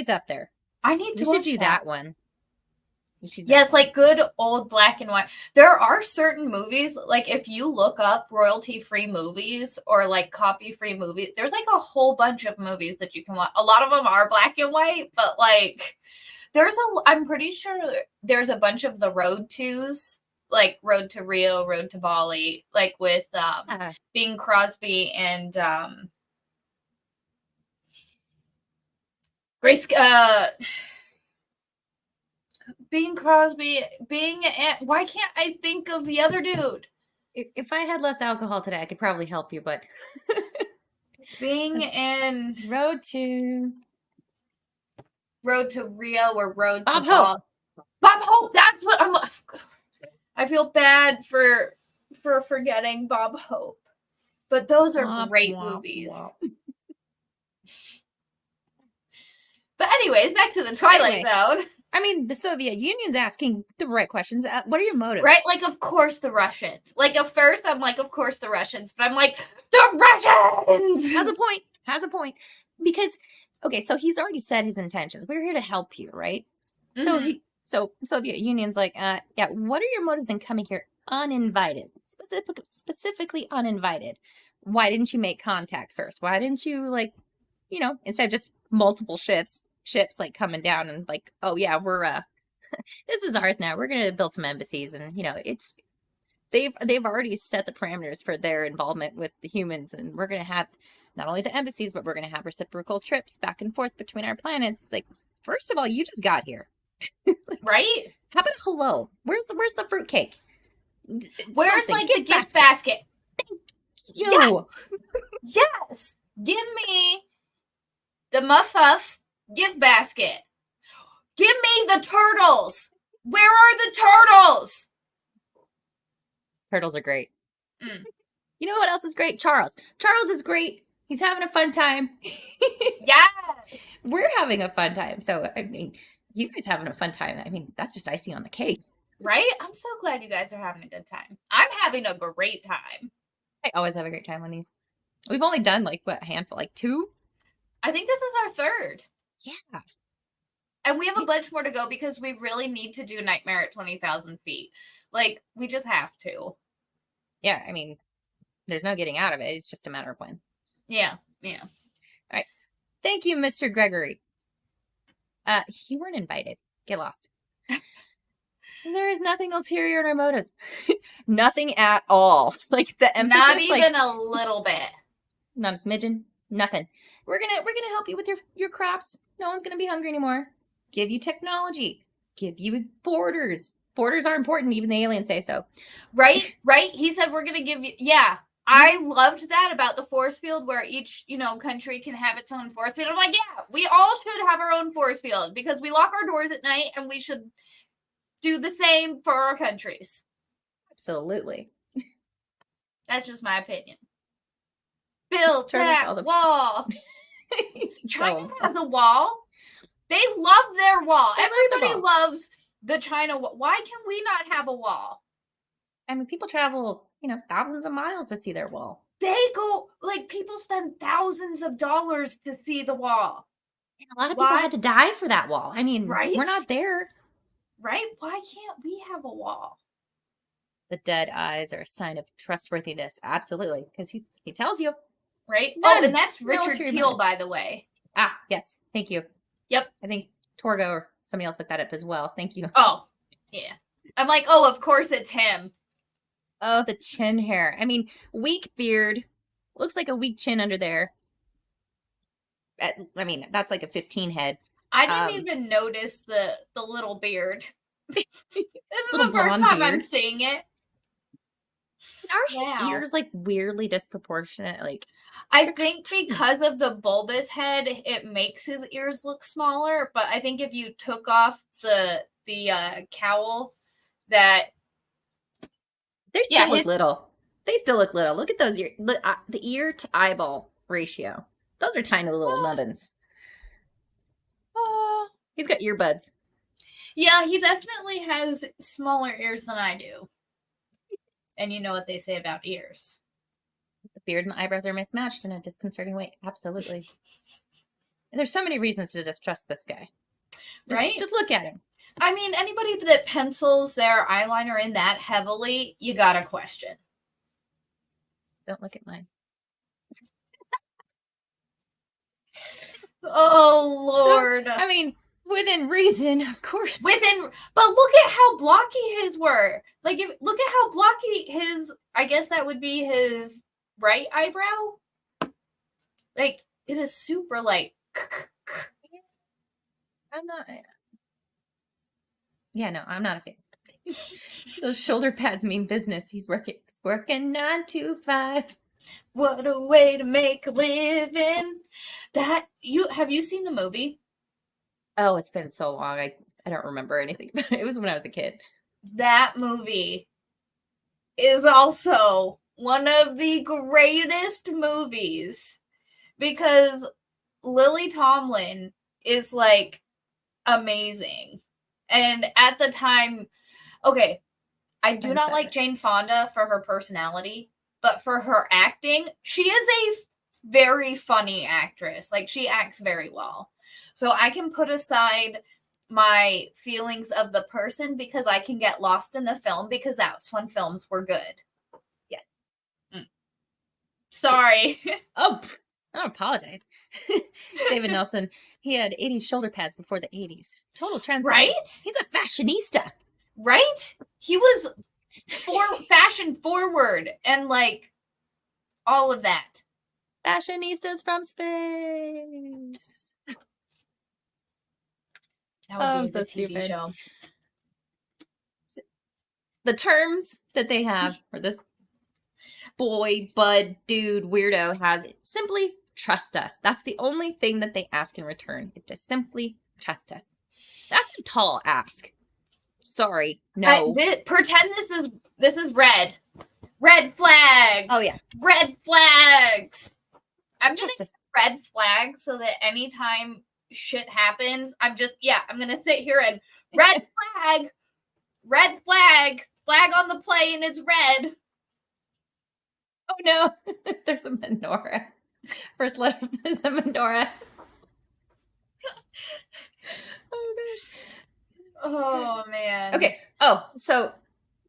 up there. I need to. We should do that one. Yes, like good old black and white. There are certain movies, like if you look up royalty-free movies or like copy-free movies, there's like a whole bunch of movies that you can watch. A lot of them are black and white, but like I'm pretty sure there's a bunch of the Road Twos, like Road to Rio, Road to Bali, like with Bing Crosby and Grace Bing Crosby, why can't I think of the other dude? If I had less alcohol today, I could probably help you, but Bing and Road to Rio or Road Bob to Hope. Bob Hope. That's what I feel bad for forgetting Bob Hope, but those are great movies. But anyways, back to the Twilight Zone. I mean, the Soviet Union's asking the right questions. What are your motives? Right? Like, of course the Russians. Like, at first, I'm like, of course the Russians. But I'm like, the Russians! Has a point. Because, okay, so he's already said his intentions. We're here to help you, right? Mm-hmm. So Soviet Union's like, yeah, what are your motives in coming here uninvited? Specifically uninvited. Why didn't you make contact first? Why didn't you, like, instead of just multiple ships like coming down and like, oh yeah, we're this is ours now, we're gonna build some embassies, and it's they've already set the parameters for their involvement with the humans, and we're gonna have not only the embassies, but we're gonna have reciprocal trips back and forth between our planets. It's like, first of all, you just got here. Right? How about hello? Where's the fruitcake? Where's something. Like the gift basket? Thank you. Yes. Give me the muff gift basket. Give me the turtles. Where are the turtles? Turtles are great. You know what else is great? Charles. Charles is great. He's having a fun time. Yeah. We're having a fun time. So, I mean, you guys having a fun time. I mean, that's just icing on the cake. Right? I'm so glad you guys are having a good time. I'm having a great time. I always have a great time on these. We've only done like a handful, like 2? I think this is our 3rd. Yeah. And we have a bunch more to go because we really need to do Nightmare at 20,000 feet. Like, we just have to. Yeah, I mean, there's no getting out of it. It's just a matter of when. Yeah. All right. Thank you, Mr. Gregory. You weren't invited. Get lost. There is nothing ulterior in our motives. Nothing at all. Like the emphasis. Not even a little bit. Not a smidgen. Nothing. We're gonna help you with your crops. No one's gonna be hungry anymore. Give you technology. Give you borders. Borders are important. Even the aliens say so. Right. He said we're gonna give you. Yeah, I loved that about the force field where each, country can have its own force field. I'm like, yeah, we all should have our own force field because we lock our doors at night and we should do the same for our countries. Absolutely. That's just my opinion. Build that wall. China has a wall. They love their wall. Everybody loves the China wall. Why can we not have a wall? I mean, people travel, thousands of miles to see their wall. They go, people spend thousands of dollars to see the wall. And a lot of people had to die for that wall. I mean, we're not there. Right? Why can't we have a wall? The dead eyes are a sign of trustworthiness. Absolutely. Because he tells you. Right? Oh, and that's Richard Keel, by the way. Ah, yes. Thank you. Yep. I think Torgo or somebody else looked that up as well. Thank you. Oh, yeah. I'm like, oh, of course it's him. Oh, the chin hair. I mean, weak beard. Looks like a weak chin under there. I mean, that's like a 15 head. I didn't even notice the little beard. This is the first time I'm seeing it. Are his ears like weirdly disproportionate? Like, I think because of the bulbous head, it makes his ears look smaller. But I think if you took off the cowl, that they still look little. They still look little. Look at those ears. Look, the ear to eyeball ratio. Those are tiny little nubbins. He's got earbuds. Yeah, he definitely has smaller ears than I do. And you know what they say about ears. The beard and the eyebrows are mismatched in a disconcerting way. Absolutely. And there's so many reasons to distrust this guy. Right? Just look at him. I mean, anybody that pencils their eyeliner in that heavily, you gotta question. Don't look at mine. Oh, Lord. So, I mean, within reason, of course. But look at how blocky his were. Like, look at how blocky his, I guess that would be his right eyebrow. Like, it is super like. I'm not. Yeah, no, I'm not a fan. Those shoulder pads mean business. He's working 9 to 5. What a way to make a living. Have you seen the movie? Oh, it's been so long. I don't remember anything. It was when I was a kid. That movie is also one of the greatest movies because Lily Tomlin is like amazing. And at the time, okay, I do not like Jane Fonda for her personality, but for her acting, she is a very funny actress. Like, she acts very well. So I can put aside my feelings of the person because I can get lost in the film because that's when films were good. Yes. Sorry. Oh, I don't apologize. David Nelson, he had 80s shoulder pads before the 80s. Total trendsetter. Right? He's a fashionista. Right? He was fashion forward and like all of that. Fashionistas from space. That would be a TV show. The terms that they have for this boy, bud, dude, weirdo has simply trust us. That's the only thing that they ask in return is to simply trust us. That's a tall ask. Sorry, no. Pretend this is red. Red flags. Oh yeah, red flags. I'm just gonna red flag so that anytime shit happens, I'm gonna sit here and red flag, flag on the play and it's red. Oh no, there's a menorah. First letter is a menorah. Oh gosh. Oh man. Okay. Oh, so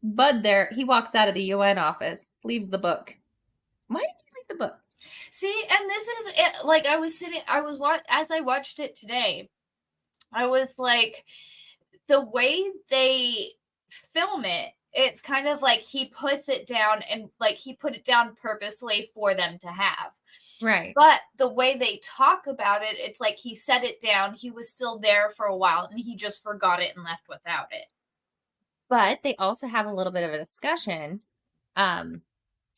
Bud there, he walks out of the UN office, leaves the book. Why did he leave the book? See, and this is it. Like, as I watched it today, I was like, the way they film it, it's kind of like he puts it down and like he put it down purposely for them to have. Right. But the way they talk about it, it's like he set it down, he was still there for a while, and he just forgot it and left without it. But they also have a little bit of a discussion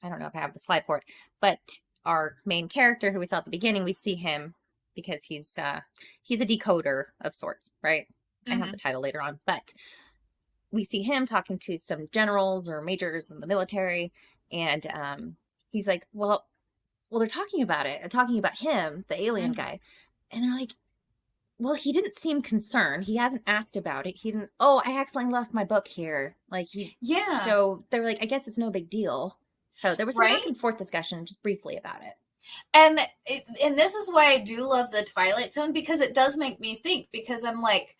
I don't know if I have the slide for it, but our main character who we saw at the beginning, we see him because he's a decoder of sorts, right? I have the title later on, but we see him talking to some generals or majors in the military, and he's like, well, they're talking about it. They're talking about him, the alien guy, and they're like, well, he didn't seem concerned. He hasn't asked about it. He didn't. Oh, I accidentally left my book here. Like Yeah. So they're like, I guess it's no big deal. So there was some back and forth discussion just briefly about it. And this is why I do love the Twilight Zone, because it does make me think, because I'm like,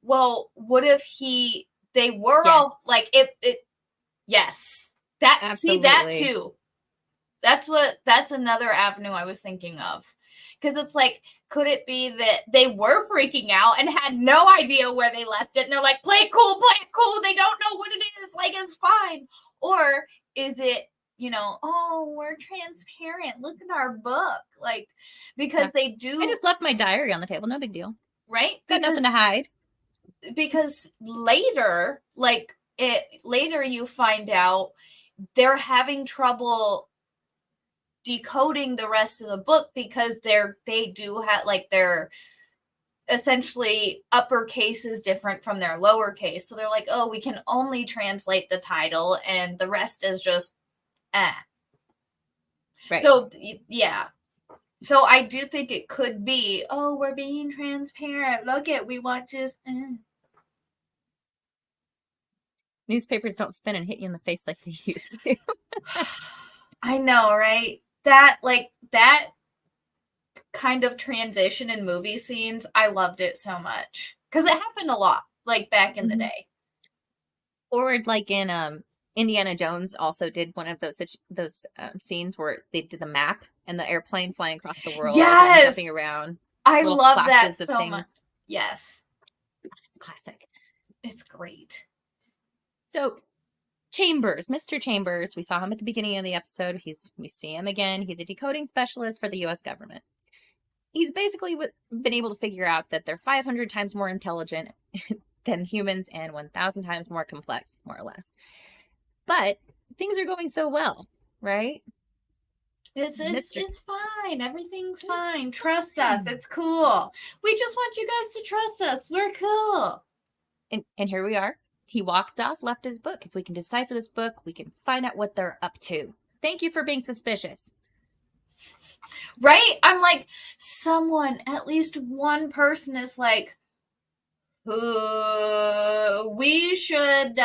well, what if they were all like, yes, that, absolutely. See that too. That's another avenue I was thinking of. Because it's like, could it be that they were freaking out and had no idea where they left it? And they're like, play it cool. They don't know what it is. Like, it's fine. Or is it, oh, we're transparent. Look at our book. Like, because they do. I just left my diary on the table. No big deal. Right? Got nothing to hide. Because later, later you find out they're having trouble decoding the rest of the book because they do have, like, their essentially uppercase is different from their lowercase. So they're like, oh, we can only translate the title and the rest is just Right. So yeah. So I do think it could be, oh, we're being transparent. Look at, we want just Newspapers don't spin and hit you in the face like they used to. I know, right? That kind of transition in movie scenes, I loved it so much. Because it happened a lot, like, back in the day. Or like in Indiana Jones also did one of those scenes where they did the map and the airplane flying across the world and jumping around. I love that so much. Yes. It's classic. It's great. So Chambers, Mr. Chambers, we saw him at the beginning of the episode. We see him again. He's a decoding specialist for the U.S. government. He's basically been able to figure out that they're 500 times more intelligent than humans and 1,000 times more complex, more or less. But things are going so well, right? It's fine. Everything's fine. Trust us. It's cool. We just want you guys to trust us. We're cool. And here we are. He walked off, left his book. If we can decipher this book, we can find out what they're up to. Thank you for being suspicious. Right? I'm like, at least one person is like, we should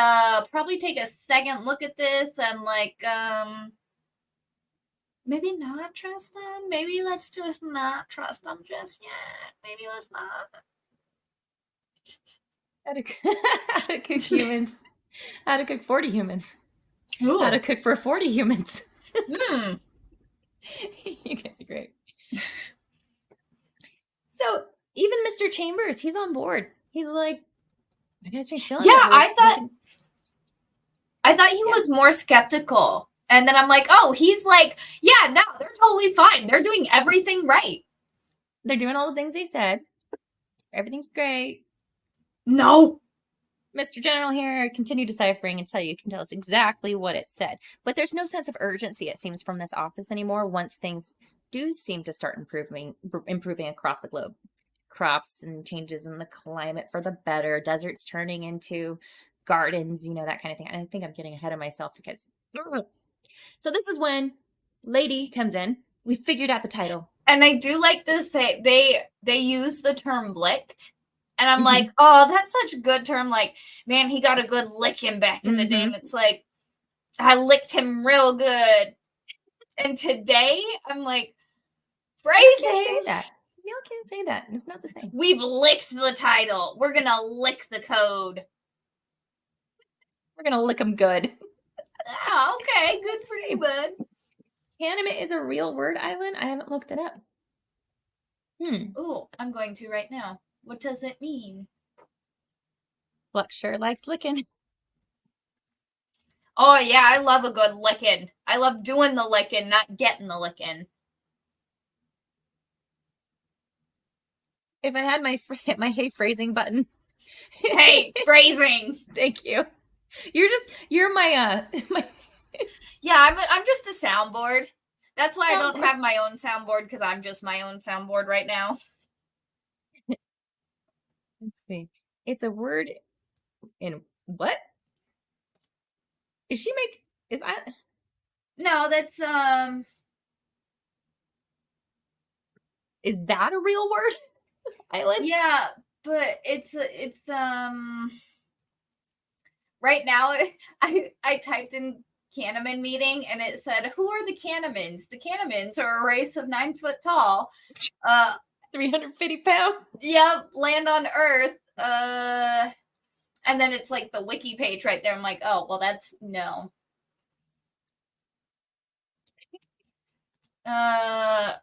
probably take a second look at this and, like, maybe not trust them. Maybe let's just not trust them just yet. Maybe let's not. How to cook humans. How to cook 40 humans. Ooh. How to cook for 40 humans. You guys are great. So even Mr. Chambers, he's on board. He's like, I got a strange feeling. Yeah, I thought he was more skeptical. And then I'm like, oh, he's like, yeah, no, they're totally fine. They're doing everything right. They're doing all the things they said. Everything's great. No. Mr. General here, continue deciphering until you can tell us exactly what it said. But there's no sense of urgency, it seems, from this office anymore once things do seem to start improving across the globe. Crops and changes in the climate for the better, deserts turning into gardens, that kind of thing. And I think I'm getting ahead of myself because... So this is when Lady comes in. We figured out the title. And I do like this. They use the term licked. And I'm like, oh, that's such a good term. Like, man, he got a good licking back in the day. And it's like, I licked him real good. And today, I'm like, phrasing. You can't say that. You can't say that. It's not the same. We've licked the title. We're going to lick the code. We're going to lick them good. Oh, okay. Good for you, bud. Animate is a real word, Island. I haven't looked it up. Ooh, I'm going to right now. What does it mean? Fluxx sure likes licking. Oh, yeah, I love a good licking. I love doing the licking, not getting the licking. If I had my hey phrasing button. Hey, phrasing. Thank you. You're my Yeah, I'm just a soundboard. That's why I don't Soundboard. have my own soundboard, because I'm just my own soundboard right now. Let's see. It's a word in what? Is she make is I No, that's is that a real word? Island? yeah, but it's right now I typed in Cannaman meeting, and it said, "Who are the Cannamans? The Cannamans are a race of 9 foot tall. 350 pounds? Yep, land on Earth. And then it's like the wiki page right there. I'm like, oh, well, that's no. Uh,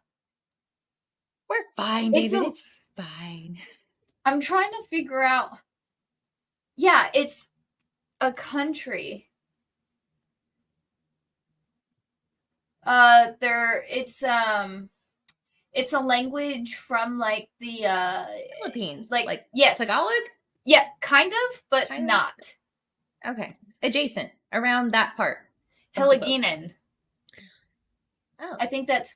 We're fine, David. It's fine. I'm trying to figure out. Yeah, it's a country. It's a language from like the Philippines. like yes, Tagalog? yeah, kind of, but Kind of? not. Okay. Adjacent. Around that part. Hiligaynon. Oh. I think that's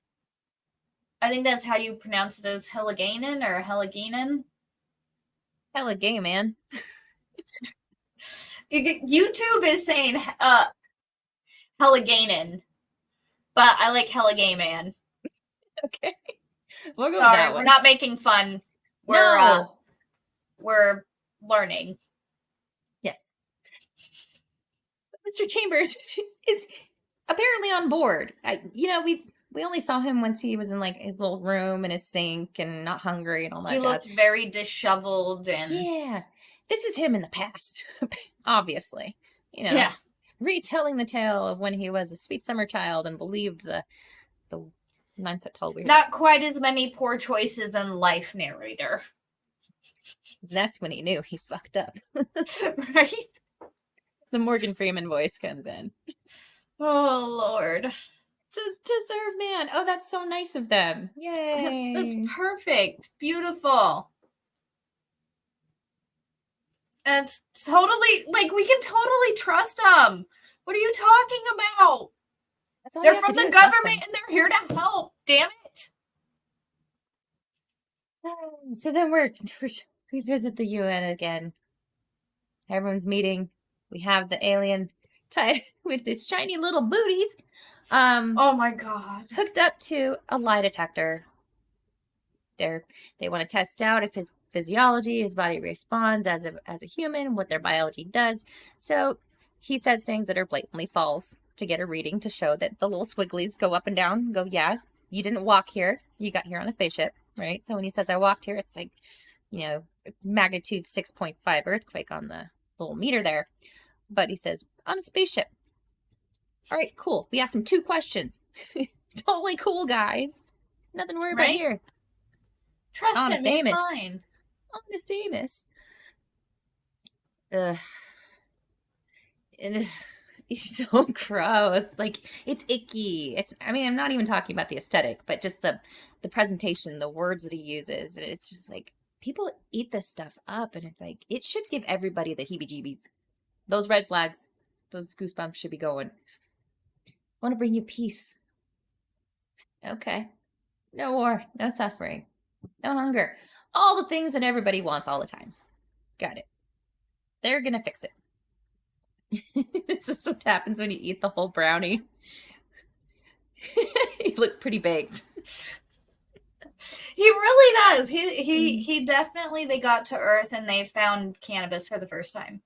how you pronounce it, as Hiligaynon or Hiligaynon. Hella gay, man. YouTube is saying Hiligaynon, but I like Hella Gay Man. Okay. We'll go with Sorry, that we're one. not making fun. No. We're learning. Yes. Mr. Chambers is apparently on board. We only saw him once he was in like his little room and his sink and not hungry and all that. He looked very disheveled and yeah. This is him in the past, obviously. yeah, retelling the tale of when he was a sweet summer child and believed the 9 foot tall weird. Not quite as many poor choices in life, narrator. That's when he knew he fucked up. Right? The Morgan Freeman voice comes in. Oh Lord. It says deserve man. Oh, that's so nice of them. Yay. That's perfect. Beautiful. And it's totally like we can totally trust them. What are you talking about? They're from the government and they're here to help. Damn it. So then we visit the UN again. Everyone's meeting. We have the alien tied with his shiny little booties. Oh my God. Hooked up to a lie detector. They want to test out if his physiology, his body responds as a human, what their biology does. So he says things that are blatantly false to get a reading to show that the little swigglies go up and down. Go, yeah, you didn't walk here. You got here on a spaceship, right? So when he says I walked here, it's like, magnitude 6.5 earthquake on the little meter there. But he says on a spaceship. All right, cool. We asked him 2 questions. Totally cool, guys. Nothing to worry about here. Trust Honest him, Amos. it's fine. Honest Amos. Ugh. He's so gross. Like, it's icky. I'm not even talking about the aesthetic, but just the presentation, the words that he uses. And it's just like, people eat this stuff up, and it's like, it should give everybody the heebie-jeebies. Those red flags, those goosebumps should be going. I want to bring you peace. Okay. No war, no suffering, no hunger. All the things that everybody wants all the time. Got it. They're going to fix it. This is what happens when you eat the whole brownie. He looks pretty baked. He really does. He definitely, they got to Earth and they found cannabis for the first time.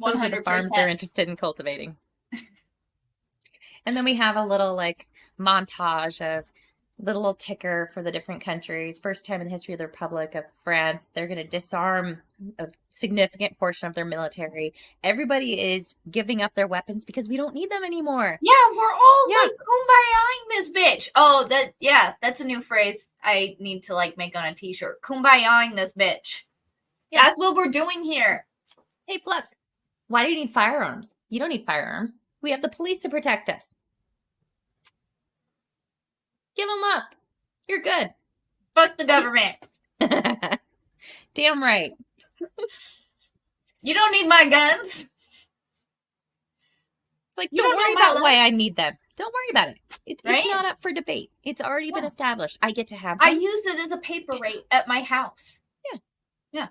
100%. Those are the farms they're interested in cultivating. And then we have a little like montage of the little ticker for the different countries. First time in the history of the Republic of France, they're going to disarm a significant portion of their military. Everybody is giving up their weapons because we don't need them anymore. Yeah, we're all like kumbayaing this bitch. Oh, that's a new phrase I need to like make on a t-shirt. Kumbayaing this bitch. Yeah. That's what we're doing here. Hey, Fluxx, why do you need firearms? You don't need firearms. We have the police to protect us. Give them up. You're good. Fuck the government. Damn right. You don't need my guns. like, You don't don't worry know my about why life, I need them. Don't worry about it. It's right? not up for debate. It's already been Yeah. established. I get to have I them. used it as a paperweight at my house. Yeah. Yeah.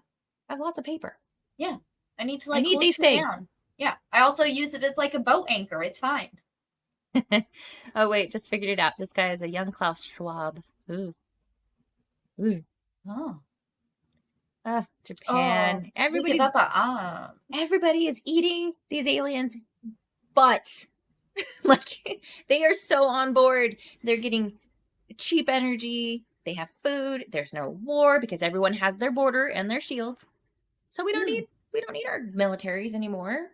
I have lots of paper. Yeah. I need to I like need hold these shit things. down. Yeah. I also use it as like a boat anchor. It's fine. Oh, wait, just figured it out. This guy is a young Klaus Schwab. Ooh. Ooh. Oh. Japan. Oh. Look at that arms. Everybody is eating these aliens' butts. Like, they are so on board. They're getting cheap energy. They have food. There's no war because everyone has their border and their shields. So we don't need our militaries anymore.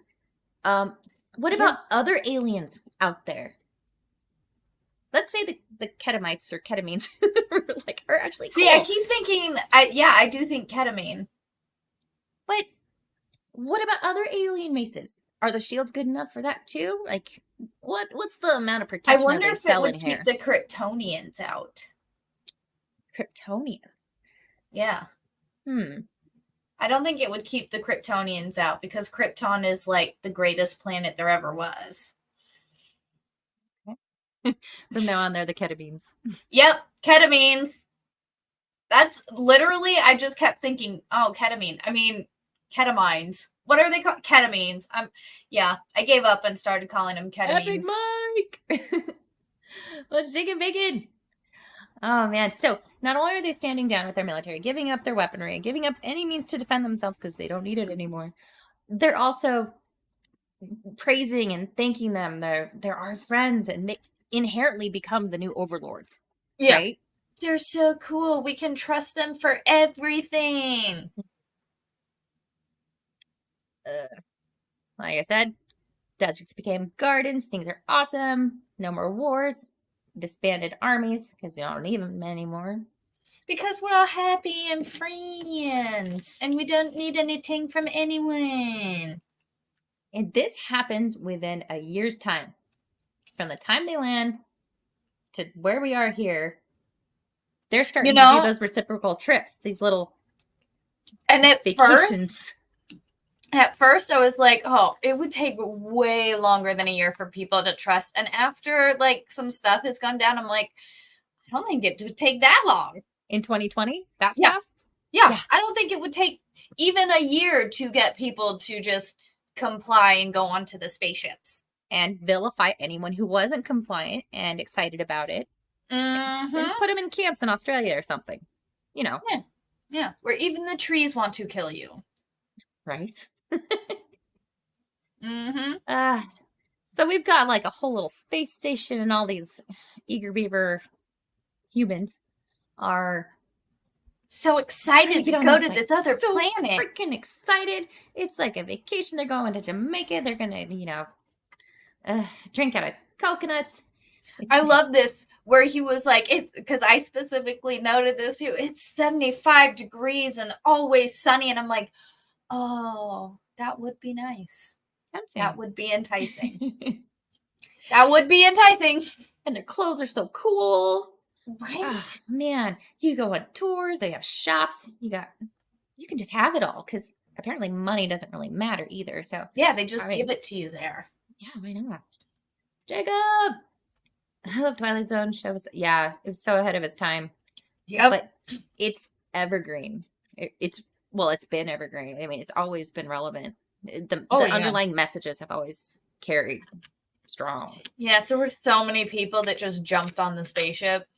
What about other aliens out there? Let's say the ketamites or ketamines are actually See, cool. I keep thinking I do think ketamine. But what about other alien races? Are the shields good enough for that too? Like, what's the amount of I protection wonder are they if it selling would here? keep the Kryptonians out. Kryptonians. Yeah. I don't think it would keep the Kryptonians out because Krypton is like the greatest planet there ever was. From now on, they're the ketamines. Yep, ketamine. That's literally, I just kept thinking, oh, ketamine. I mean, ketamines. What are they called? Ketamines. Yeah, I gave up and started calling them ketamines. Epic Mike! Let's shake it bacon! Oh, man. So, not only are they standing down with their military, giving up their weaponry, giving up any means to defend themselves because they don't need it anymore, they're also praising and thanking them. They're our friends, and they inherently become the new overlords, Yeah. right? They're so cool. We can trust them for everything. Like I said, deserts became gardens. Things are awesome. No more wars. Disbanded armies because you don't need them anymore. Because we're all happy and friends, and we don't need anything from anyone. And this happens within a year's time. From the time they land to where we are here, they're starting to do those reciprocal trips, these little vacations. At first, I was like, oh, it would take way longer than a year for people to trust. And after like some stuff has gone down, I'm like, I don't think it would take that long. In 2020, that stuff? Yeah. Yeah. I don't think it would take even a year to get people to just comply and go onto the spaceships. And vilify anyone who wasn't compliant and excited about it. Mm-hmm. And put them in camps in Australia or something. You know. Yeah. Yeah. Where even the trees want to kill you. Right? Mm-hmm. So we've got like a whole little space station, and all these eager beaver humans are so excited to go to this other planet. Freaking excited. It's like a vacation. They're going to Jamaica. They're gonna, drink out of coconuts. I love this where he was like, it's because I specifically noted this too. It's 75 degrees and always sunny. And I'm like, oh, that would be nice. Tempting. That would be enticing. That would be enticing. And their clothes are so cool. Right. Oh, man, you go on tours. They have shops. You can just have it all because apparently money doesn't really matter either. So yeah, they just give it to you there. Yeah, why not? Jacob. I love Twilight Zone shows. Yeah, it was so ahead of its time. Yeah, but it's evergreen. It's been evergreen. I mean, it's always been relevant. The underlying messages have always carried strong. Yeah, there were so many people that just jumped on the spaceship.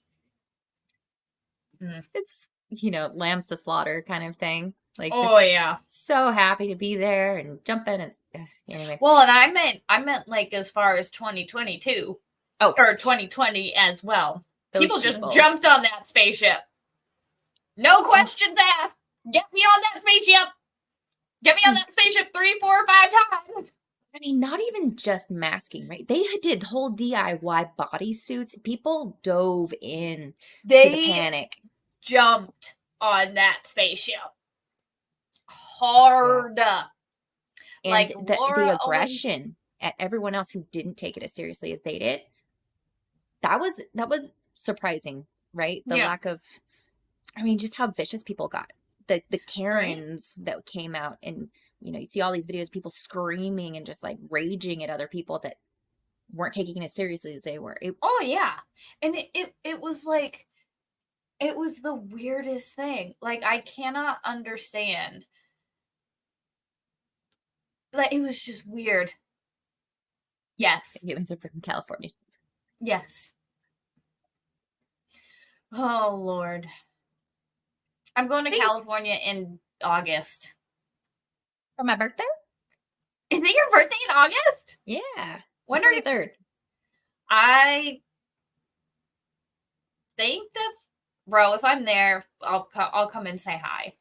It's lambs to slaughter kind of thing. Like, so happy to be there and jump in and anyway. Well, and I meant like as far as 2022. Oh, or 2020 as well. People just jumped on that spaceship. No questions asked. Get me on that spaceship. Get me on that spaceship 3, 4, 5 times. I mean, not even just masking, right? They did whole DIY bodysuits. People dove in to the panic. Jumped on that spaceship. Hard. Yeah. And like the aggression at everyone else who didn't take it as seriously as they did. That was surprising, right? The lack of, just how vicious people got. The Karens that came out, and you see all these videos, people screaming and just like raging at other people that weren't taking it as seriously as they were. Oh yeah. And it was like, it was the weirdest thing. Like, I cannot understand. Like, it was just weird. Yes. Humans are from California. Yes. Oh Lord. I'm going to California in August. For my birthday? Is it your birthday in August? Yeah. When are you? 23rd. I think that's, bro, if I'm there, I'll come and say hi.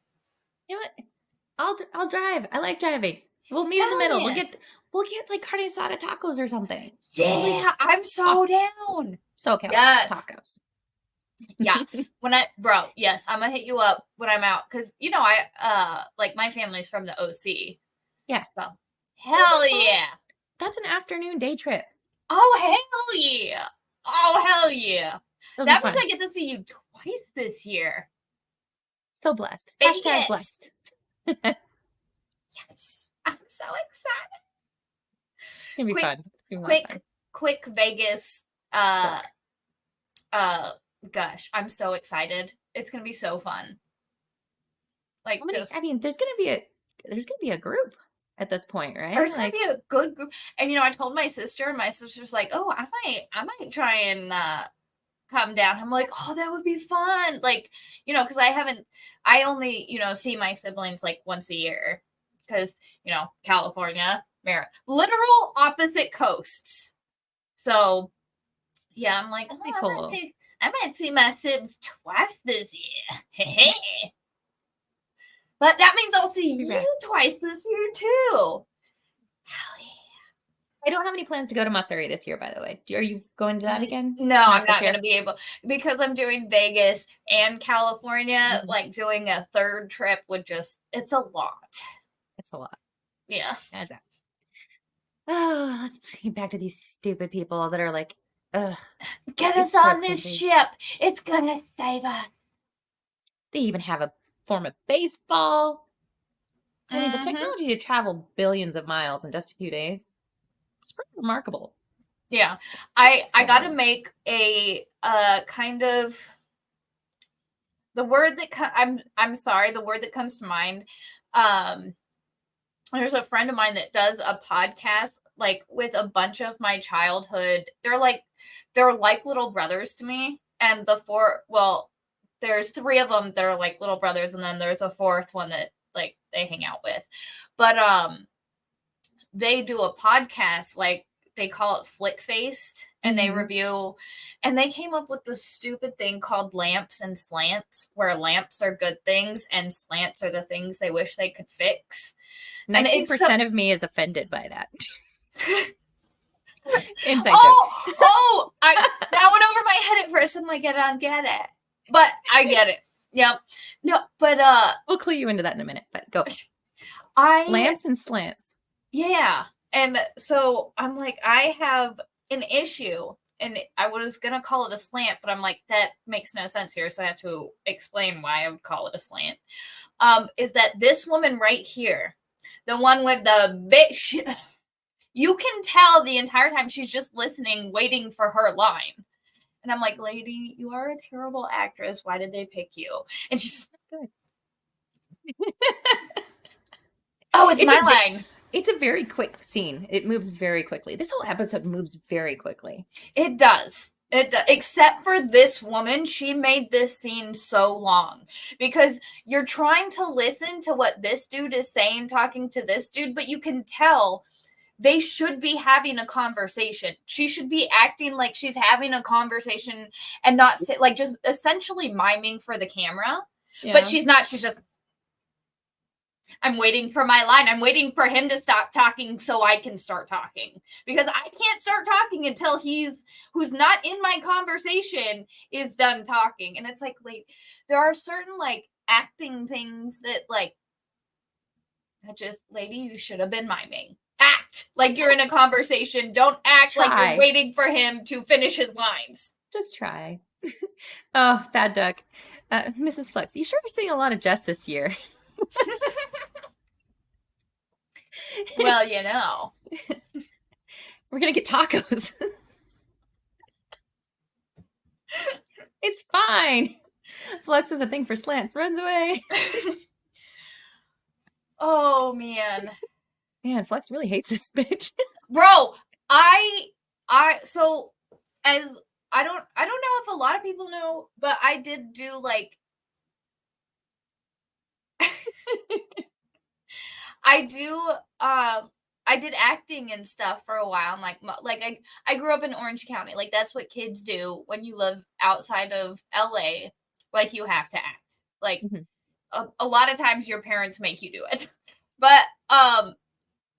You know what? I'll drive. I like driving. We'll meet in the middle. Yeah. We'll get like carne asada tacos or something. Yeah, I'm so down. SoCal tacos. Yes. Yes, I'm gonna hit you up when I'm out, because I like, my family's from the OC. Yeah. So hell yeah. That's an afternoon day trip. Oh hell yeah. Oh hell yeah. That means I get to see you twice this year. So blessed. Vegas. Hashtag blessed. Yes. I'm so excited. It's gonna be fun. It's gonna be Quick Vegas. Gosh, I'm so excited. It's gonna be so fun. Like, there's gonna be a group at this point, right? There's gonna be a good group. And I told my sister, and my sister's like, "Oh, I might try and come down." I'm like, "Oh, that would be fun." Like, because I only see my siblings like once a year, because California, literal opposite coasts. So yeah, I'm like, oh, cool. I might see my siblings twice this year. Hey. But that means I'll see you twice this year too. Hell yeah. I don't have any plans to go to Matsuri this year, by the way. Are you going to that again? No, I'm not going to be able, because I'm doing Vegas and California. Mm-hmm. Like, doing a third trip would it's a lot. It's a lot. Yeah. Oh, let's get back to these stupid people that are like, ugh. Get us on this ship. It's going to save us. They even have a form of baseball. I mean, the technology to travel billions of miles in just a few days, it's pretty remarkable. Yeah. I got to make a kind of, the word that I'm sorry, the word that comes to mind. There's a friend of mine that does a podcast like with a bunch of my childhood. They're like little brothers to me. And there's 3 of them that are like little brothers, and then there's a 4th one that like they hang out with. But they do a podcast, like they call it Flick Faced, and they review, and they came up with this stupid thing called lamps and slants, where lamps are good things and slants are the things they wish they could fix. 19% of me is offended by that. Inside joke. That went over my head at first. I'm like, I don't get it. But I get it. Yep. No, but we'll clue you into that in a minute, but go. Lamps and slants. Yeah. And so I'm like, I have an issue, and I was gonna call it a slant, but I'm like, that makes no sense here, so I have to explain why I would call it a slant. Is that this woman right here, the one with the bitch, you can tell the entire time she's just listening, waiting for her line. And I'm like, lady, you are a terrible actress. Why did they pick you? And she's good. Oh, it's my line. It's a very quick scene. It moves very quickly. This whole episode moves very quickly. It does. Except for this woman, she made this scene so long, because you're trying to listen to what this dude is saying, talking to this dude, but you can tell they should be having a conversation. She should be acting like she's having a conversation and not like just essentially miming for the camera. Yeah. But she's not. She's just, I'm waiting for my line. I'm waiting for him to stop talking so I can start talking, because I can't start talking until who's not in my conversation is done talking. And it's like, there are certain like acting things that like, lady, you should have been miming. Act like you're in a conversation. Don't act like you're waiting for him to finish his lines. Just try. Oh, bad duck. Mrs. Fluxx, you sure are seeing a lot of Jess this year. Well, We're gonna get tacos. It's fine. Fluxx is a thing for slants. Runs away. Oh man. Man, Fluxx really hates this bitch. Bro, so as I don't know if a lot of people know, but I did do like I did acting and stuff for a while. I grew up in Orange County. Like that's what kids do when you live outside of LA. Like you have to act. Like a lot of times your parents make you do it. But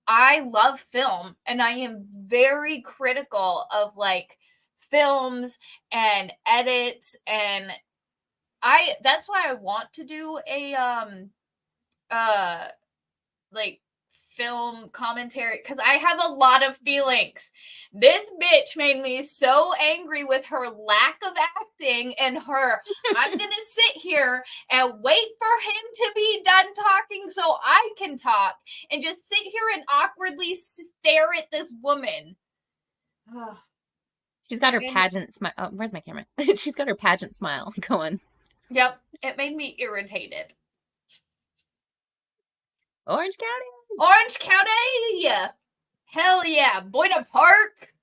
I love film and I am very critical of like films and edits, and that's why I want to do a like film commentary, because I have a lot of feelings. This bitch made me so angry with her lack of acting and her I'm gonna sit here and wait for him to be done talking so I can talk, and just sit here and awkwardly stare at this woman. She's got her pageant smile. Oh, where's my camera? She's got her pageant smile going. Yep, it made me irritated. Orange County? Orange County! Hell yeah! Boyna Park!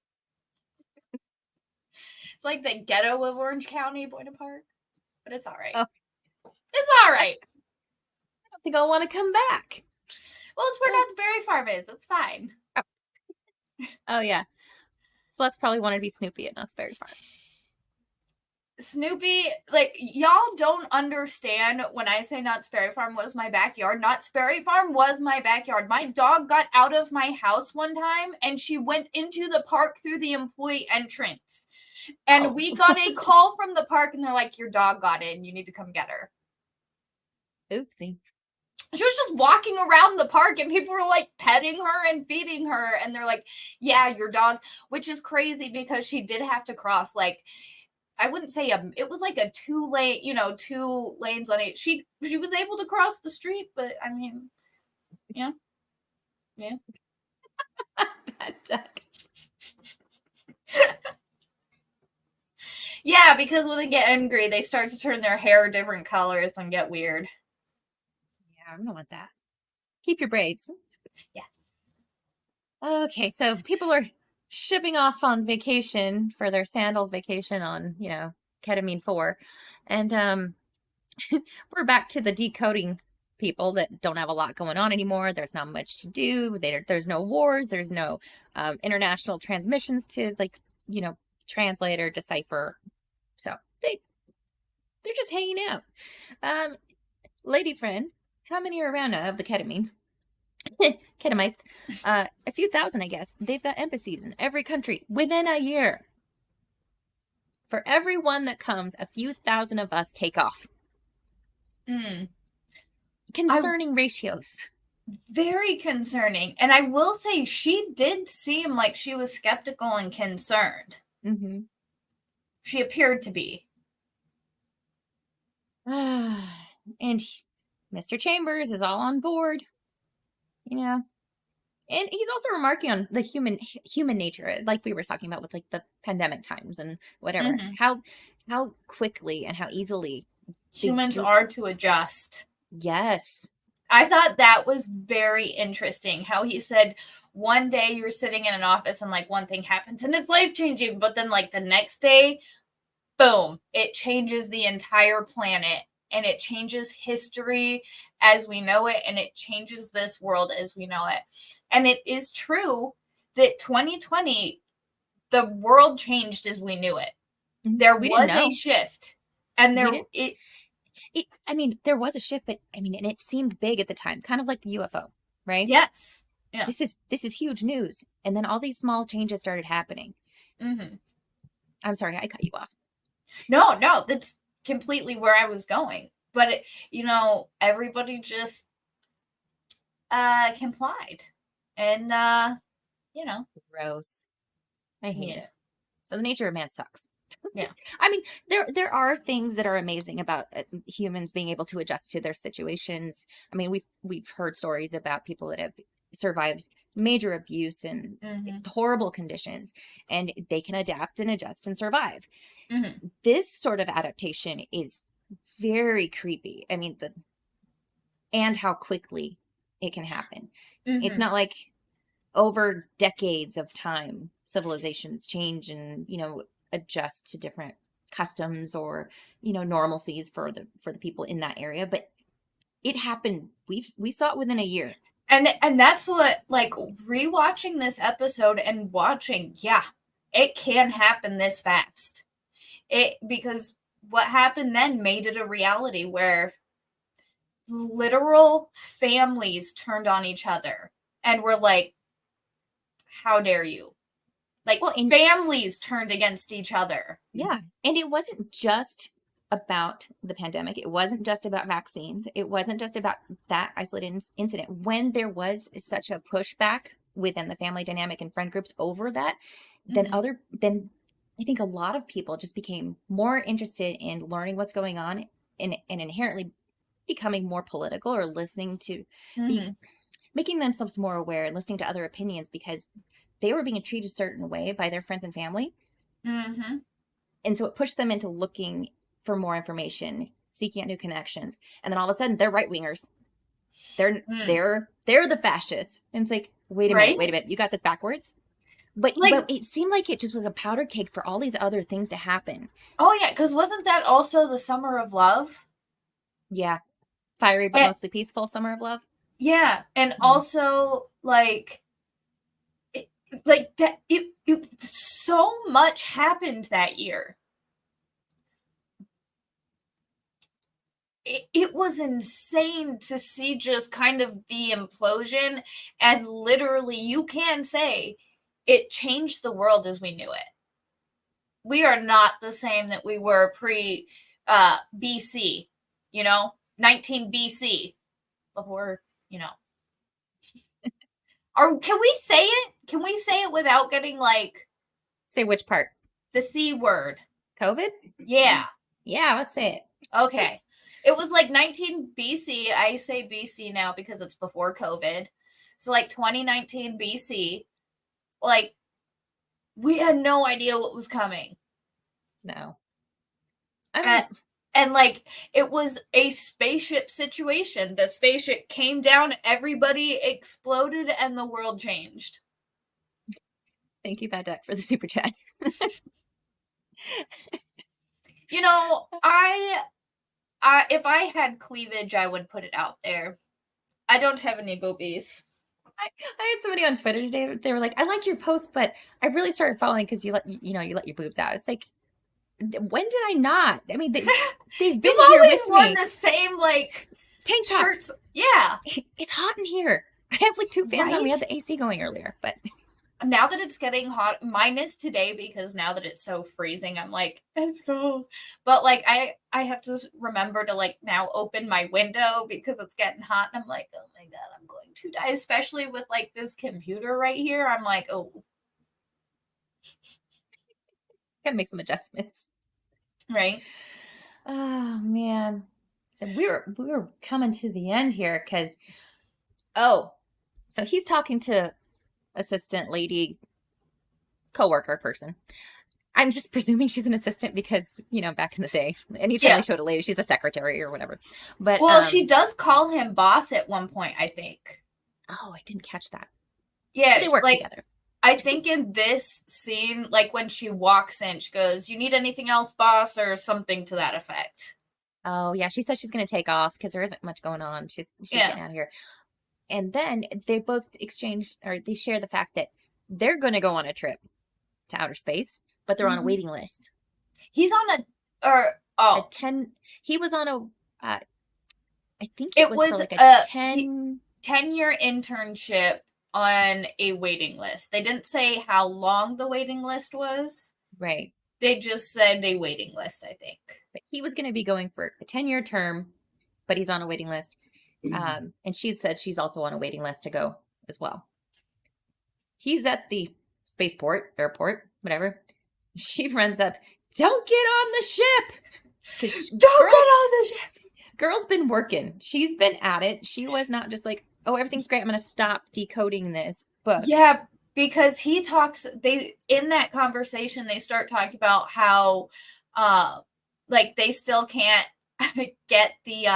It's like the ghetto of Orange County, Boyna Park. But it's alright. Oh. It's alright. I don't think I'll want to come back. Well, it's where Knott's Berry Farm is. That's fine. Oh, yeah. Fluxx probably wanted to be Snoopy at Knott's Berry Farm. Snoopy, like, y'all don't understand when I say Knott's Berry Farm was my backyard. Knott's Berry Farm was my backyard. My dog got out of my house one time and she went into the park through the employee entrance. And we got a call from the park and they're like, your dog got in. You need to come get her. Oopsie. She was just walking around the park and people were like petting her and feeding her. And they're like, yeah, your dog, which is crazy because she did have to cross like, I wouldn't say it was like a 2 lanes on it. She was able to cross the street, but I mean, yeah. Bad duck. Yeah, because when they get angry, they start to turn their hair different colors and get weird. Yeah, I don't want that. Keep your braids. Yeah. Okay, so people are shipping off on vacation for their sandals vacation on, ketamine 4. And we're back to the decoding people that don't have a lot going on anymore. There's not much to do. There's no wars. There's no international transmissions to translate or decipher. So they're just hanging out. Lady friend, how many are around of the ketamines? Ketamites, a few thousand, I guess. They've got embassies in every country within a year. For every one that comes, a few thousand of us take off. Concerning ratios. Very concerning. And I will say she did seem like she was skeptical and concerned. Mm-hmm. She appeared to be. And Mr. Chambers is all on board. And he's also remarking on the human nature, like we were talking about with like the pandemic times and whatever. Mm-hmm. How quickly and how easily humans are to adjust. Yes. I thought that was very interesting how he said one day you're sitting in an office and like one thing happens and it's life-changing, but then like the next day, boom, it changes the entire planet. And it changes history as we know it. And it changes this world as we know it. And it is true that 2020, the world changed as we knew it. There was a shift. And there was a shift, but and it seemed big at the time, kind of like the UFO, right? Yes. Yeah. This is huge news. And then all these small changes started happening. Mm-hmm. I'm sorry, I cut you off. No, that's completely where I was going, but everybody just complied, and gross. I hate it. So the nature of man sucks. Yeah. there are things that are amazing about humans being able to adjust to their situations. We've heard stories about people that have survived major abuse and horrible conditions, and they can adapt and adjust and survive. This sort of adaptation is very creepy. I mean, and how quickly it can happen. It's not like over decades of time civilizations change and, you know, adjust to different customs or, you know, normalcies for the people in that area, but it happened. We saw it within a year. And that's what, like, rewatching this episode and watching, yeah, it can happen this fast. Because what happened then made it a reality where literal families turned on each other and were like, how dare you? Like, families turned against each other. Yeah. And it wasn't just about the pandemic. It wasn't just about vaccines. It wasn't just about that isolated incident. When there was such a pushback within the family dynamic and friend groups over that, then I think a lot of people just became more interested in learning what's going on and inherently becoming more political or listening to making themselves more aware and listening to other opinions because they were being treated a certain way by their friends and family. And so it pushed them into looking for more information, seeking out new connections. And then all of a sudden they're right-wingers. They're the fascists. And it's like, wait a minute, you got this backwards? But it seemed like it just was a powder keg for all these other things to happen. Oh yeah, because wasn't that also the Summer of Love? Yeah. Fiery but mostly peaceful Summer of Love. Yeah. And also like that so much happened that year. It was insane to see just kind of the implosion, and literally you can say it changed the world as we knew it. We are not the same that we were pre BC, you know, 19 BC before, you know. Or can we say it? Can we say it without getting like... Say which part? The C word. COVID? Yeah. Yeah, let's say it. Okay. It was like 19 BC. I say BC now because it's before COVID. So like 2019 BC, like we had no idea what was coming. No. I mean, and like it was a spaceship situation. The spaceship came down, everybody exploded, and the world changed. Thank you, Bad Duck, for the super chat. You know, if I had cleavage, I would put it out there. I don't have any boobies. I had somebody on Twitter today. They were like, "I like your post, but I really started following because you let your boobs out." It's like, when did I not? I mean, they've been You've here always with worn me. the same like tank tops. Shirts. Yeah, it's hot in here. I have like 2 fans on. We had the AC going earlier, but now that it's getting hot, minus today because now that it's so freezing, I'm like, it's cold. But like I have to remember to like now open my window because it's getting hot, and I'm like, oh my god, I'm going to die. Especially with like this computer right here, I'm like, oh, gotta make some adjustments. Right. Oh man. So we were coming to the end here because so he's talking to assistant lady coworker person. I'm just presuming she's an assistant because, you know, back in the day, anytime they showed a lady, she's a secretary or whatever. But she does call him boss at one point, I think. Oh, I didn't catch that. Yeah, but they work together. I think in this scene, like when she walks in, she goes, "You need anything else, boss?" or something to that effect. Oh, yeah. She said she's going to take off because there isn't much going on. She's getting out of here. And then they both they share the fact that they're going to go on a trip to outer space, but they're on a waiting list. He's on a 10. He was on a, I think it was for like a 10-year internship on a waiting list. They didn't say how long the waiting list was. Right. They just said a waiting list, I think. But he was going to be going for a 10-year term, but he's on a waiting list. And she said she's also on a waiting list to go as well. He's at the airport, whatever. She runs up, "Don't get on the ship!" Don't get on the ship! Girl's been working. She's been at it. She was not just like, "Oh, everything's great. I'm going to stop decoding this cookbook. Yeah, because in that conversation, they start talking about how, like, they still can't get the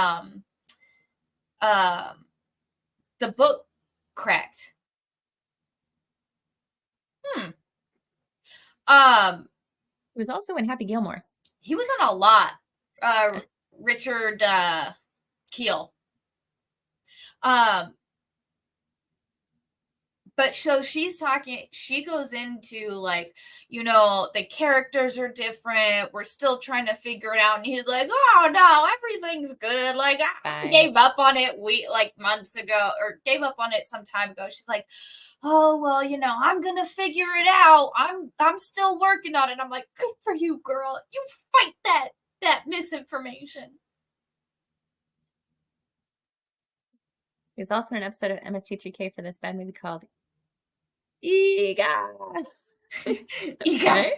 book cracked. He was also in Happy Gilmore. He was in a lot. Richard Keel. But so she goes into like, the characters are different. We're still trying to figure it out. And he's like, oh no, everything's good. Like I gave up on it months ago, or gave up on it some time ago. She's like, oh, well, I'm going to figure it out. I'm still working on it. I'm like, good for you, girl. You fight that misinformation. He was also in an episode of MST3K for this bad movie called Ega. Ega.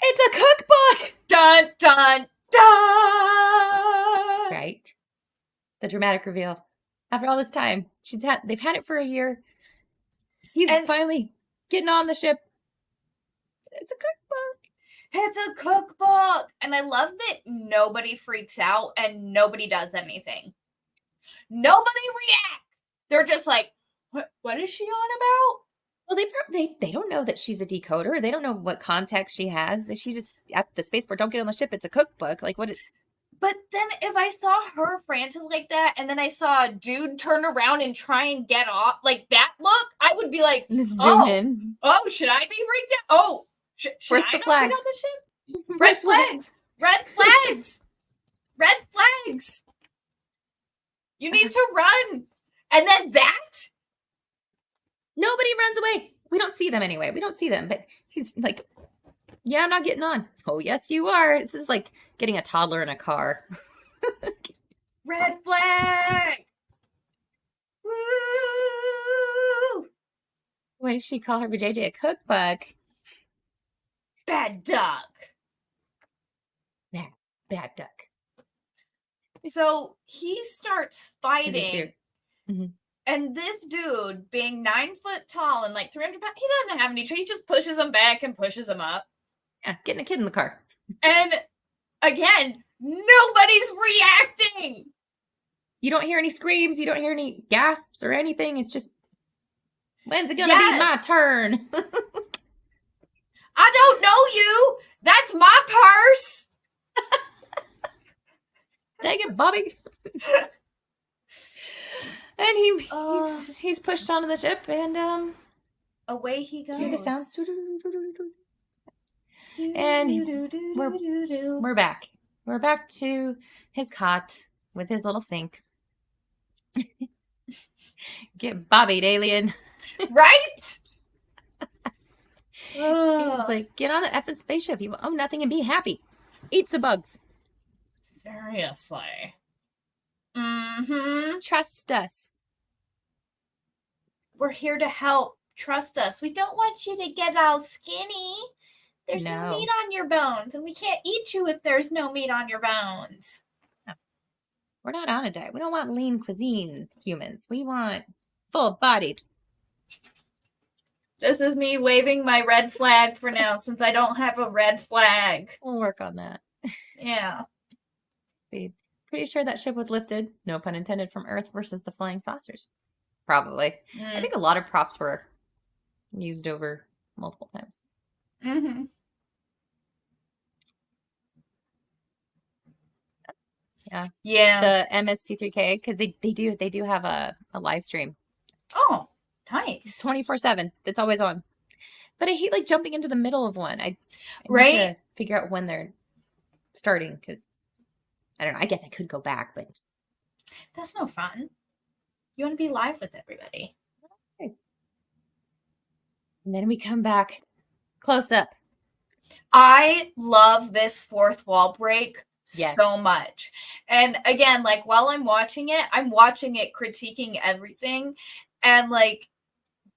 It's a cookbook. Dun, dun, dun. Right. The dramatic reveal. After all this time, they've had it for a year. He's finally getting on the ship. It's a cookbook. It's a cookbook. And I love that nobody freaks out and nobody does anything. Nobody reacts. They're just like, what is she on about? Well, they don't know that she's a decoder. They don't know what context she has. She just, at the spaceport, don't get on the ship. It's a cookbook. Like, what? But then if I saw her frantic like that, and then I saw a dude turn around and try and get off, like that look, I would be like, zoom in. Oh, should I be freaked out? Oh, should Where's I the not flags? get on the ship? Red flags. Red flags. Red flags. You need to run. And then that? Nobody runs away. We don't see them anyway. We don't see them. But he's like, yeah, I'm not getting on. Oh, yes, you are. This is like getting a toddler in a car. Red flag. Woo! What did she call her for JJ? A cookbook. Bad duck. Bad duck. So he starts fighting. Mm-hmm. And this dude, being 9 foot tall and like 300 pounds, he doesn't have any. He just pushes him back and pushes him up. Yeah, getting a kid in the car. And again, nobody's reacting. You don't hear any screams. You don't hear any gasps or anything. It's just, when's it going to be my turn? I don't know you. That's my purse. Take it, Bobby. And he's pushed onto the ship, and away he goes. Hear the sound? And we're back. We're back to his cot with his little sink. Get bobbied, alien. Right? It's like, get on the effing spaceship. You own nothing and be happy. Eat some bugs. Seriously. Mm-hmm. Trust us. We're here to help. Trust us. We don't want you to get all skinny. There's no meat on your bones, and we can't eat you if there's no meat on your bones. No. We're not on a diet. We don't want lean cuisine humans. We want full-bodied. This is me waving my red flag for now, since I don't have a red flag. We'll work on that. Yeah. Pretty sure that ship was lifted, no pun intended, from Earth versus the flying saucers. Probably. I think a lot of props were used over multiple times. Mm-hmm. Yeah. The MST3K, because they do have a live stream. Oh, nice. 24/7. It's always on. But I hate like jumping into the middle of one. I right? need to figure out when they're starting, because I don't know. I guess I could go back, but that's no fun. You want to be live with everybody. Okay. And then we come back close up. I love this fourth wall break so much. And again, like while I'm watching it critiquing everything. And like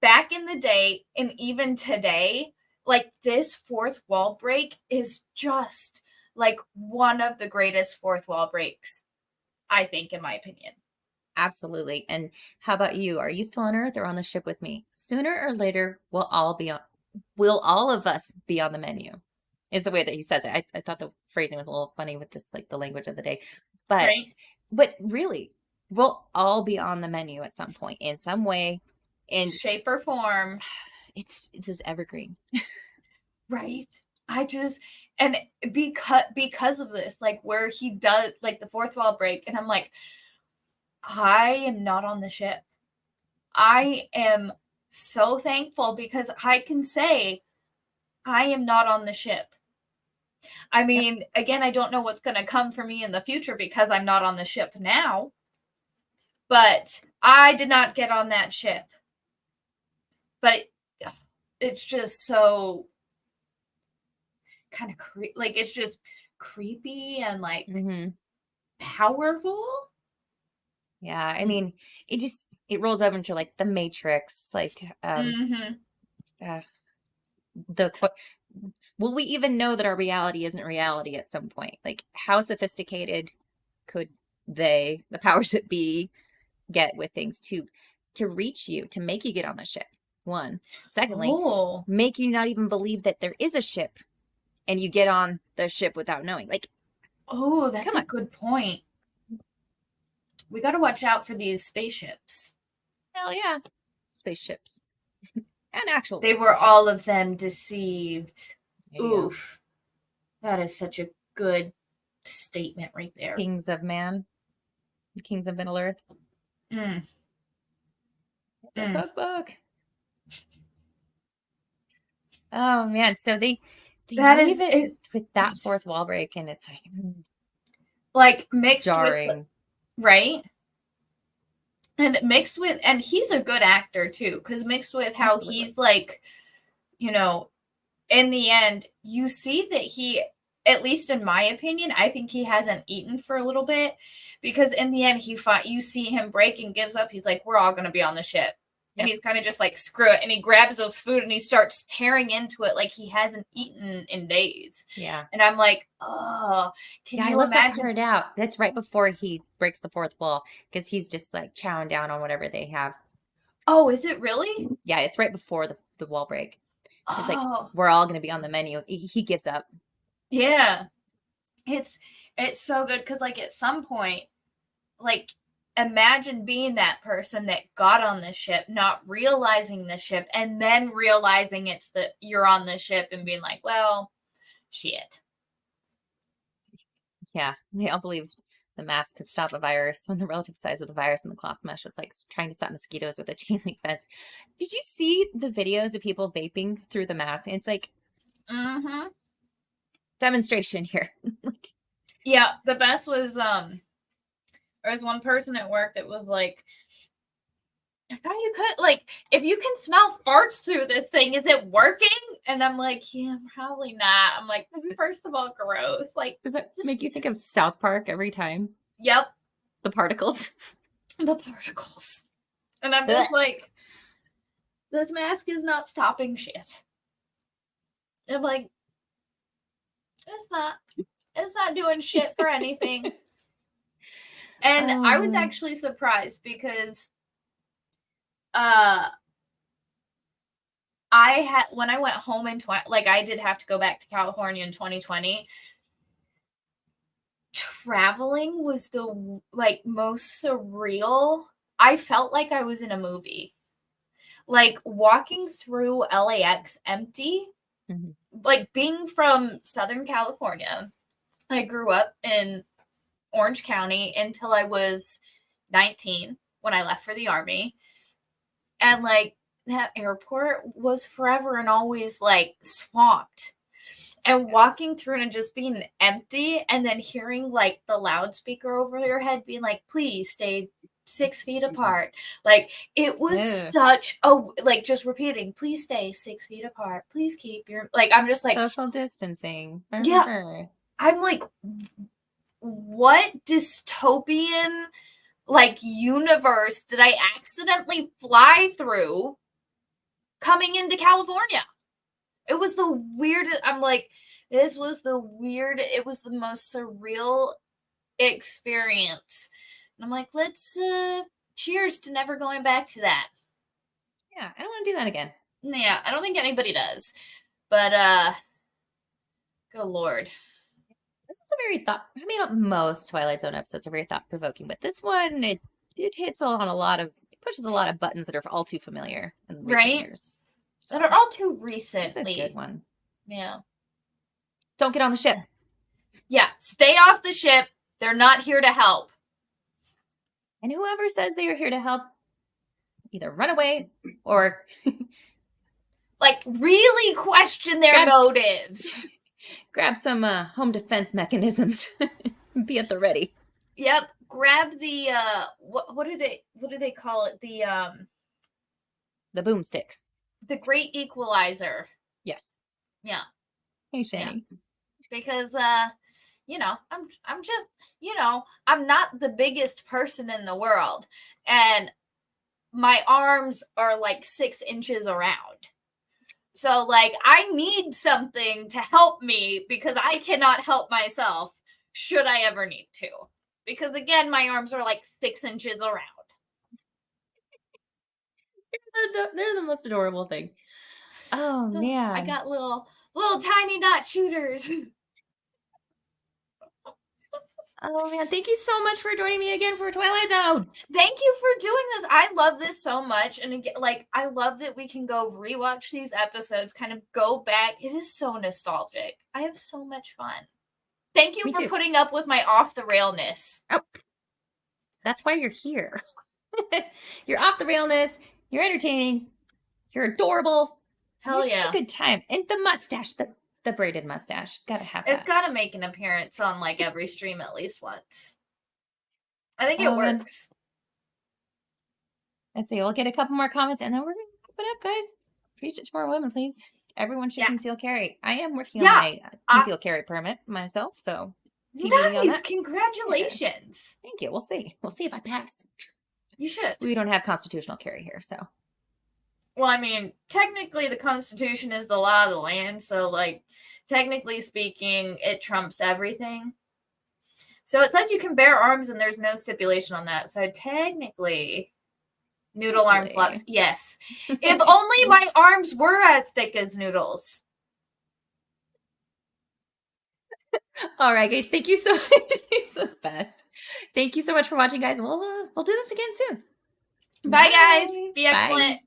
back in the day and even today, like this fourth wall break is just like one of the greatest fourth wall breaks, I think, in my opinion. Absolutely. And how about you? Are you still on Earth or on the ship with me? Sooner or later, will all of us be on the menu? Is the way that he says it. I thought the phrasing was a little funny with just like the language of the day. But Right. but really, we'll all be on the menu at some point in some way. And Shape or form. it's this evergreen. Right. I just, and because of this, like where he does like the fourth wall break, and I'm like, I am not on the ship. I am so thankful because I can say I am not on the ship. I Yep. mean, again, I don't know what's going to come for me in the future because I'm not on the ship now, but I did not get on that ship. But it's just so kind of like it's just creepy and like Mm-hmm. powerful. Yeah. I mean, it rolls over into like the Matrix, like Mm-hmm. uh, the will we even know that our reality isn't reality at some point? Like, how sophisticated could the powers that be, get with things to reach you, to make you get on the ship? One. Secondly, Oh, make you not even believe that there is a ship and you get on the ship without knowing. Like, oh, that's come a on. good point. We got to watch out for these spaceships. Hell yeah. Spaceships. And actual They were spaceships. all of them deceived. There you go. Oof. That is such a good statement right there. Kings of man. Kings of Middle Earth. Mm, It's a mm. cookbook. Oh man. So they That is leave it it, with that fourth wall break and it's like like mixed with, jarring. right? And mixed with, and he's a good actor too, because mixed with how Absolutely. he's like, you know, in the end, you see that he, at least in my opinion, I think he hasn't eaten for a little bit because in the end, you see him break and gives up. He's like, we're all going to be on the ship. And Yep. he's kind of just like, screw it. And he grabs those food and he starts tearing into it like he hasn't eaten in days. Yeah. And I'm like, oh, can Yeah, I you left that imagine? part out. That's right before he breaks the fourth wall because he's just like chowing down on whatever they have. Oh, is it really? Yeah, it's right before the wall break. It's like Oh, we're all going to be on the menu. He gives up. yeah. It's it's so good because like at some point, like imagine being that person that got on the ship, not realizing the ship, and then realizing it's that you're on the ship and being like, well, shit. Yeah, they all believed the mask could stop a virus when the relative size of the virus in the cloth mesh was like trying to stop mosquitoes with a chain link fence. Did you see the videos of people vaping through the mask? It's like Mm-hmm. demonstration here. Like, Yeah, the best was there was one person at work that was like, I thought you could like if you can smell farts through this thing, is it working? And I'm like, yeah, probably not. I'm like, first of all, gross. Like, does that just make you think of South Park every time? yep, The particles. the particles. And I'm just like, this mask is not stopping shit. I'm like, it's not doing shit for anything. And Oh I was man. actually surprised because uh I had when I went home in like I did have to go back to California in 2020. Traveling was the like most surreal. I felt like I was in a movie. Like walking through LAX empty, Mhm. like being from Southern California. I grew up in Orange County until I was 19 when I left for the army. And like that airport was forever and always like swamped. And walking through and just being empty and then hearing like the loudspeaker over your head being like, please stay 6 feet apart. Like it was Ugh. such a like just repeating, please stay 6 feet apart. Please keep your like I'm just like, Social distancing. yeah, I'm like, what dystopian like universe did I accidentally fly through coming into California? It was the weirdest. I'm like, this was the weird. It was the most surreal experience And I'm like, let's cheers to never going back to that. Yeah, I don't want to do that again. Yeah, I don't think anybody does. But good Lord. This is a very most Twilight Zone episodes are very thought-provoking, but this one, it hits on it pushes a lot of buttons that are all too familiar in recent years. So, that are all too recently. It's a good one. Yeah. Don't get on the ship. Yeah, stay off the ship. They're not here to help. And whoever says they are here to help, either run away or like really question their motives. Grab some home defense mechanisms. Be at the ready. Yep. Grab the what do they call it? The boomsticks. The great equalizer. Yes. Yeah. Hey, Shani. Yeah. Because I'm just, I'm not the biggest person in the world, and my arms are like 6 inches around. So, like, I need something to help me because I cannot help myself should I ever need to. Because, again, my arms are like 6 inches around. They're the most adorable thing. Oh, man. I got little tiny dot shooters. Oh, man. Thank you so much for joining me again for Twilight Zone. Thank you for doing this. I love this so much. And again, like, I love that we can go rewatch these episodes, kind of go back. It is so nostalgic. I have so much fun. Thank you for putting up with my off the railness. Oh, that's why you're here. You're off the railness. You're entertaining. You're adorable. Hell yeah. It's a good time. And the mustache, the braided mustache. Gotta have that. It's gotta make an appearance on like every stream at least once. I think it works. Let's see. We'll get a couple more comments and then we're gonna wrap it up, guys. Preach it to more women, please. Everyone should conceal carry. I am working on my conceal carry permit myself, so nice. On that. Congratulations. Yeah. Thank you. We'll see. We'll see if I pass. You should. We don't have constitutional carry here, so. Well, I mean, technically the Constitution is the law of the land, so, like, technically speaking, it trumps everything. So it says you can bear arms, and there's no stipulation on that. So technically, noodle arm Fluxx, yes. If only my arms were as thick as noodles. All right, guys. Thank you so much. It's the best. Thank you so much for watching, guys. We'll do this again soon. Bye guys. Be excellent. Bye.